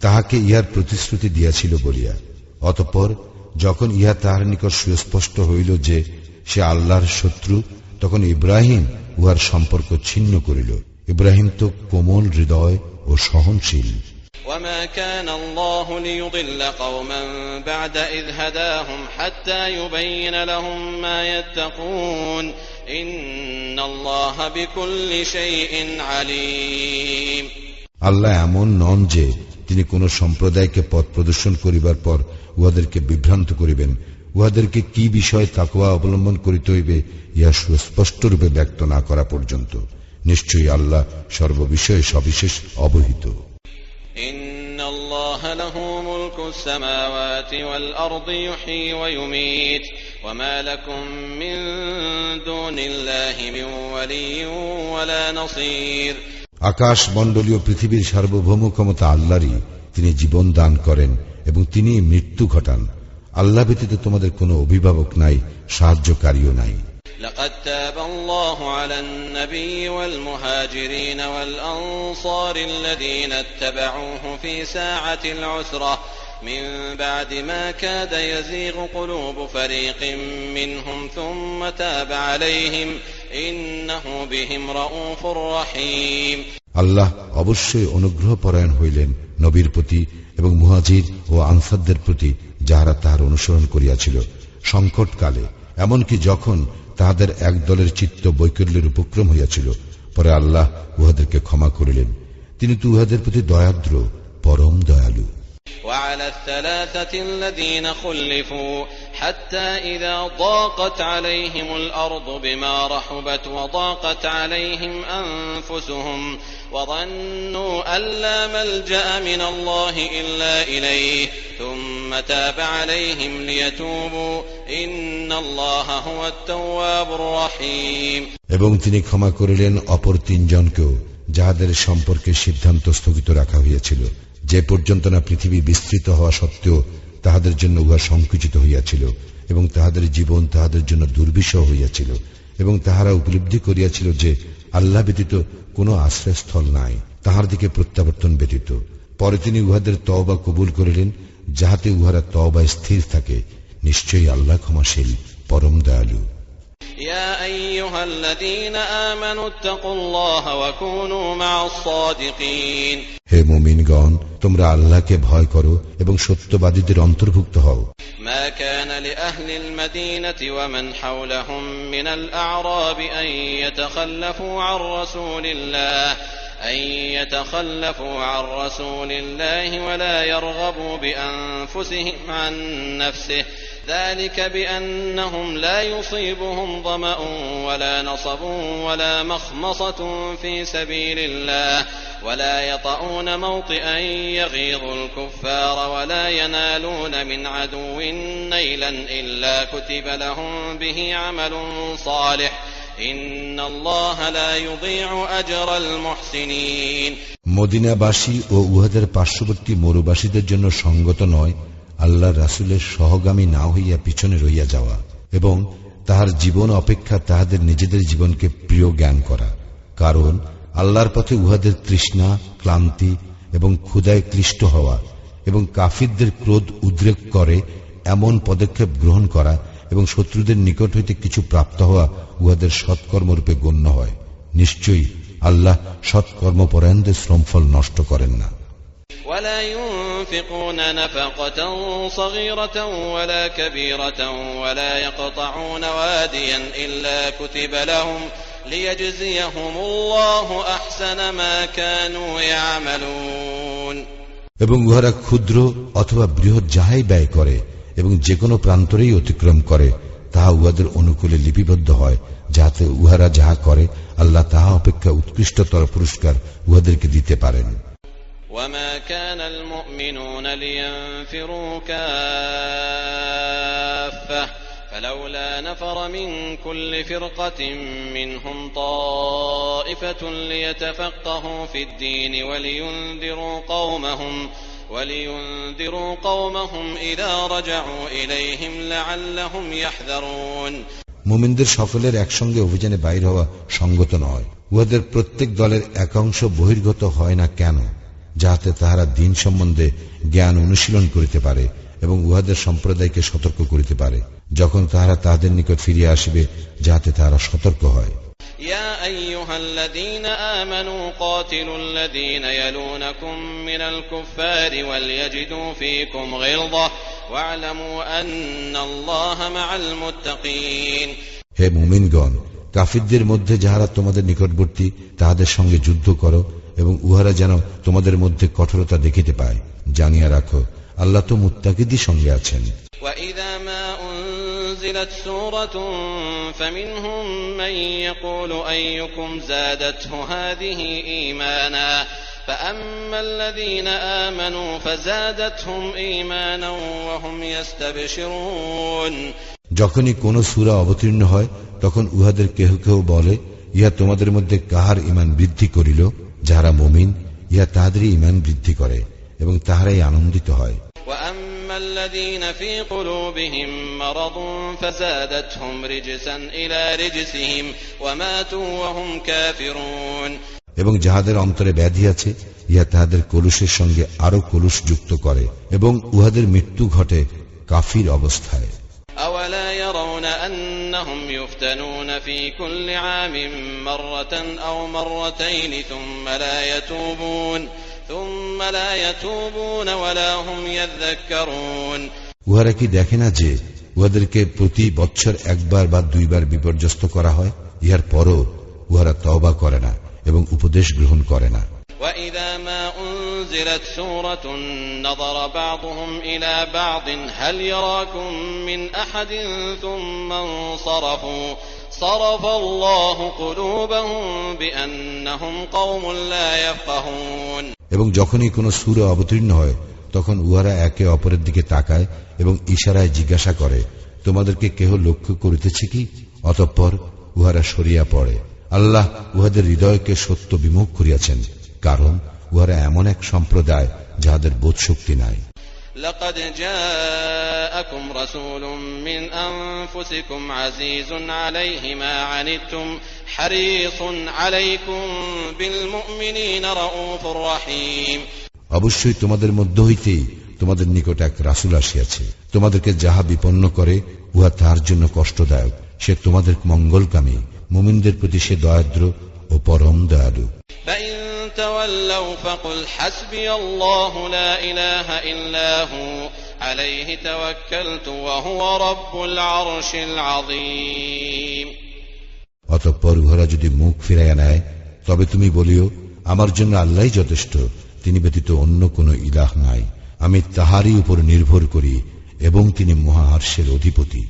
তাহাকে ইহার প্রতিশ্রুতি দিয়াছিল বলিয়া। অতঃপর যখন ইহা তাহার নিকট সুস্পষ্ট হইল যে সে আল্লাহর শত্রু, তখন ইব্রাহিম উহার সম্পর্ক ছিন্ন করিল। ইব্রাহিম তো কোমল হৃদয় ও সহনশীল। وما كان الله ليضل قوما بعد إذ هداهم حتى يبين لهم ما يتقون إن الله بكل شيء عليم আল্লাহ এমন নন যে তিনি কোন সম্প্রদায়কে পথ প্রদর্শন করিবার পর উহাদেরকে বিভ্রান্ত করিবেন। উহাদেরকে কি বিষয় তাকওয়া অবলম্বন করিতে হইবে ইহা সুস্পষ্ট রূপে ব্যক্ত না করা পর্যন্ত। নিশ্চয়ই আল্লাহ সর্ববিষয়ে সবিশেষ অবহিত। إن الله له ملك السماوات والأرض يحيي ويميت وما لكم من دون الله من ولي ولا نصير আকাশ মণ্ডলীয় পৃথিবীর সার্বভৌম ক্ষমতা আল্লাহরই। তিনি জীবন দান করেন এবং তিনি মৃত্যু ঘটান। আল্লাহ ব্যতীত তোমাদের কোনো অভিভাবক নাই, সাহায্যকারীও নাই। لقد تاب الله على النبي والمهاجرين والأنصار الذين اتبعوه في ساعة العسرة من بعد ما كاد يزيغ قلوب فريق منهم ثم تاب عليهم إنه بهم رؤوف رحيم আল্লাহ অবশ্যই অনুগ্রহ পরায়ণ হইলেন নবীর প্রতি এবং মুহাজির ও আনসারদের প্রতি, যাহারা তাহার অনুসরণ করিয়াছিল সংকটকালে, এমনকি যখন তাহাদের এক দলের চিত্ত বৈকল্যের উপক্রম হইয়াছিল। পরে আল্লাহ উহাদেরকে ক্ষমা করিলেন। তিনি তো উহাদের প্রতি দয়াদ্র, পরম দয়ালু। وعلى الثلاثة الذين خلفوا حتى إذا ضاقت عليهم الأرض بما رحبت وضاقت عليهم أنفسهم وظنوا أن لا ملجأ من الله إلا إليه ثم تاب عليهم ليتوبوا إن الله هو التواب الرحيم এবং তিনি ক্ষমা করিলেন অপর তিনজনকেও, যাহাদের সম্পর্কে সিদ্ধান্ত স্থগিত রাখা হইয়াছিল, যে পর্যন্ত না পৃথিবী বিস্তৃত হওয়া সত্ত্বেও তাহাদের জন্য উহা সংকুচিত হইয়াছিল এবং তাহাদের জীবন তাহাদের জন্য দুর্বিষহ হইয়াছিল এবং তাহারা উপলব্ধি করিয়াছিল যে আল্লাহ ব্যতীত কোনো আশ্রয়স্থল নাই, তাহার দিকে প্রত্যাবর্তন ব্যতীত। পরে তিনি উহাদের তওবা কবুল করিলেন, যাহাতে উহারা তওবায় স্থির থাকে। নিশ্চয়ই আল্লাহ ক্ষমাশীল, পরম দয়ালু। يا أيها الذين آمنوا اتقوا الله وكونوا مع الصادقين হে মুমিনগণ, তোমরা আল্লাহকে ভয় করো এবং সত্যবাদীদের অন্তর্ভুক্ত হও। ما كان لأهل المدينة ومن حولهم من الأعراب أن يتخلفوا عن رسول الله ولا يرغبوا بأنفسهم عن نفسه ذلك بأنهم لا يصيبهم ظمأ ولا نصب ولا مخمصة في سبيل الله ولا يطؤون موطئا يغيظ الكفار ولا ينالون من عدو نيلا إلا كتب لهم به عمل صالح إن الله لا يضيع أجر المحسنين মদিনাবাসী ও উহাদের পার্শ্ববর্তী মরুবাসীদের জন্য সঙ্গত নয় আল্লাহ রাসূলের সহগামী না হইয়া পিছনে রইয়া যাওয়া এবং তাহার জীবন অপেক্ষা তাহাদের নিজেদের জীবনকে প্রিয় জ্ঞান করা। কারণ আল্লাহর পথে উহাদের তৃষ্ণা, ক্লান্তি এবং ক্ষুধায় ক্লিষ্ট হওয়া এবং কাফিরদের ক্রোধ উদ্রেক করে এমন পদক্ষেপ গ্রহণ করা এবং শত্রুদের নিকট হইতে কিছু প্রাপ্ত হওয়া উহাদের সৎকর্মরূপে গণ্য হয়। নিশ্চয়ই আল্লাহ সৎকর্মপরায়ণদের শ্রমফল নষ্ট করেন না। ولا ينفقون نفقة صغيرة ولا كبيرة ولا يقطعون واديا إلا كتب لهم ليجزيهم الله أحسن ما كانوا يعملون এবং উহারা ক্ষুদ্র অথবা বৃহৎ যাহাই ব্যয় করে এবং যে কোনো প্রান্তরেই অতিক্রম করে, তাহা উহাদের অনুকূলে লিপিবদ্ধ হয়, যাহাতে উহারা যাহা করে আল্লাহ তাহা অপেক্ষা উৎকৃষ্টতর পুরস্কার উহাদেরকে দিতে পারেন। وما كان المؤمنون لينفروا كافة فلولا نفر من كل فرقة منهم طائفة ليتفقهوا في الدين ولينذروا قومهم إذا رجعوا إليهم لعلهم يحذرون মুমিনদের সকলের একসঙ্গে অভিযানে বাইর হওয়া সঙ্গত নয়। উহাদের প্রত্যেক দলের একাংশ বহির্গত হয় না কেন, যাহাতে তাহারা দিন সম্বন্ধে জ্ঞান অনুশীলন করিতে পারে এবং উহাদের সম্প্রদায়কে সতর্ক করিতে পারে যখন তাহারা তাহাদের নিকট ফিরিয়া আসিবে, যাহাতে তাহারা সতর্ক হয়। يا أيها الذين آمنوا قاتلوا الذين يلونكم من الكفار وليجدوا فيكم غلظة واعلموا أن الله مع المتقين হে মুমিনগণ, কাফিরদের মধ্যে যাহারা তোমাদের নিকটবর্তী তাহাদের সঙ্গে যুদ্ধ করো এবং উহারা যেন তোমাদের মধ্যে কঠোরতা দেখিতে পায়। জানিয়া রাখো, আল্লাহ তো মুত্তাকিদের সঙ্গে আছেন। وإذا ما أنزلت سورة فمنهم من يقول أيكم زادته هذه إيمانا فأما الذين آمنوا فزادتهم إيمانا وهم يستبشرون যখনই কোন সূরা অবতীর্ণ হয় তখন উহাদের কেহ কেহ বলে, ইহা তোমাদের মধ্যে কাহার ঈমান বৃদ্ধি করিল? যাহারা মুমিন, ইহা তাহাদেরই ঈমান বৃদ্ধি করে এবং তাহারাই আনন্দিত হয়। وأما الذين في قلوبهم مرض فزادتهم رجسا إلى رجسهم وماتوا وهم كافرون এবং যাহাদের অন্তরে ব্যাধি আছে, ইহা তাহাদের কলুষের সঙ্গে আরো কলুষ যুক্ত করে এবং উহাদের মৃত্যু ঘটে কাফির অবস্থায়। أولا يرون أنهم يفتنون في كل عام مرة أو مرتين ثم لا يتوبون ولا هم يذكرون উহারা কি দেখে না যে উহাদেরকে প্রতি বছর একবার বা দুইবার বিপর্যস্ত করা হয়, ইহার পরও উহারা তওবা করে না এবং উপদেশ গ্রহণ করে না। وإذا ما أنزلت سورة نظر بعضهم إلى بعض هل يراكم من أحد ثم انصرفوا صرف الله قلوبهم بأنهم قوم لا يفقهون এবং যখনই কোন সূরা অবতীর্ণ হয় তখন উহারা একে অপরের দিকে তাকায় এবং ইশারায় জিজ্ঞাসা করে, তোমাদেরকে কেহ লক্ষ্য করিতেছে কি? অতঃপর উহারা সরিয়া পড়ে। আল্লাহ উহাদের হৃদয়কে সত্য বিমুখ করিয়াছেন, কারণ উহারা এমন এক সম্প্রদায় যাহাদের বোধশক্তি নাই। لقد جاءكم رسول من أنفسكم عزيز عليه ما عنتم حريص عليكم بالمؤمنين رؤوف رحيم অবশ্যই তোমাদের মধ্য হইতেই তোমাদের নিকট এক রাসূল আসিয়াছে, তোমাদেরকে যাহা বিপন্ন করে উহা তাহার জন্য কষ্টদায়ক। সে তোমাদের মঙ্গলকামী, মুমিনদের প্রতি সে দয়াদ্র ও পরম দয়ালু। فإن تولوا فقل حسبي الله لا إله إلا هو عليه توكلت وهو رب العرش العظيم অতঃপর উহারা যদি মুখ ফিরাইয়া নেয় তবে তুমি বলিও, আমার জন্য আল্লাহই যথেষ্ট, তিনি ব্যতীত অন্য কোন ইলাহ নাই, আমি তাহারই উপর নির্ভর করি এবং তিনি মহা আরশের অধিপতি।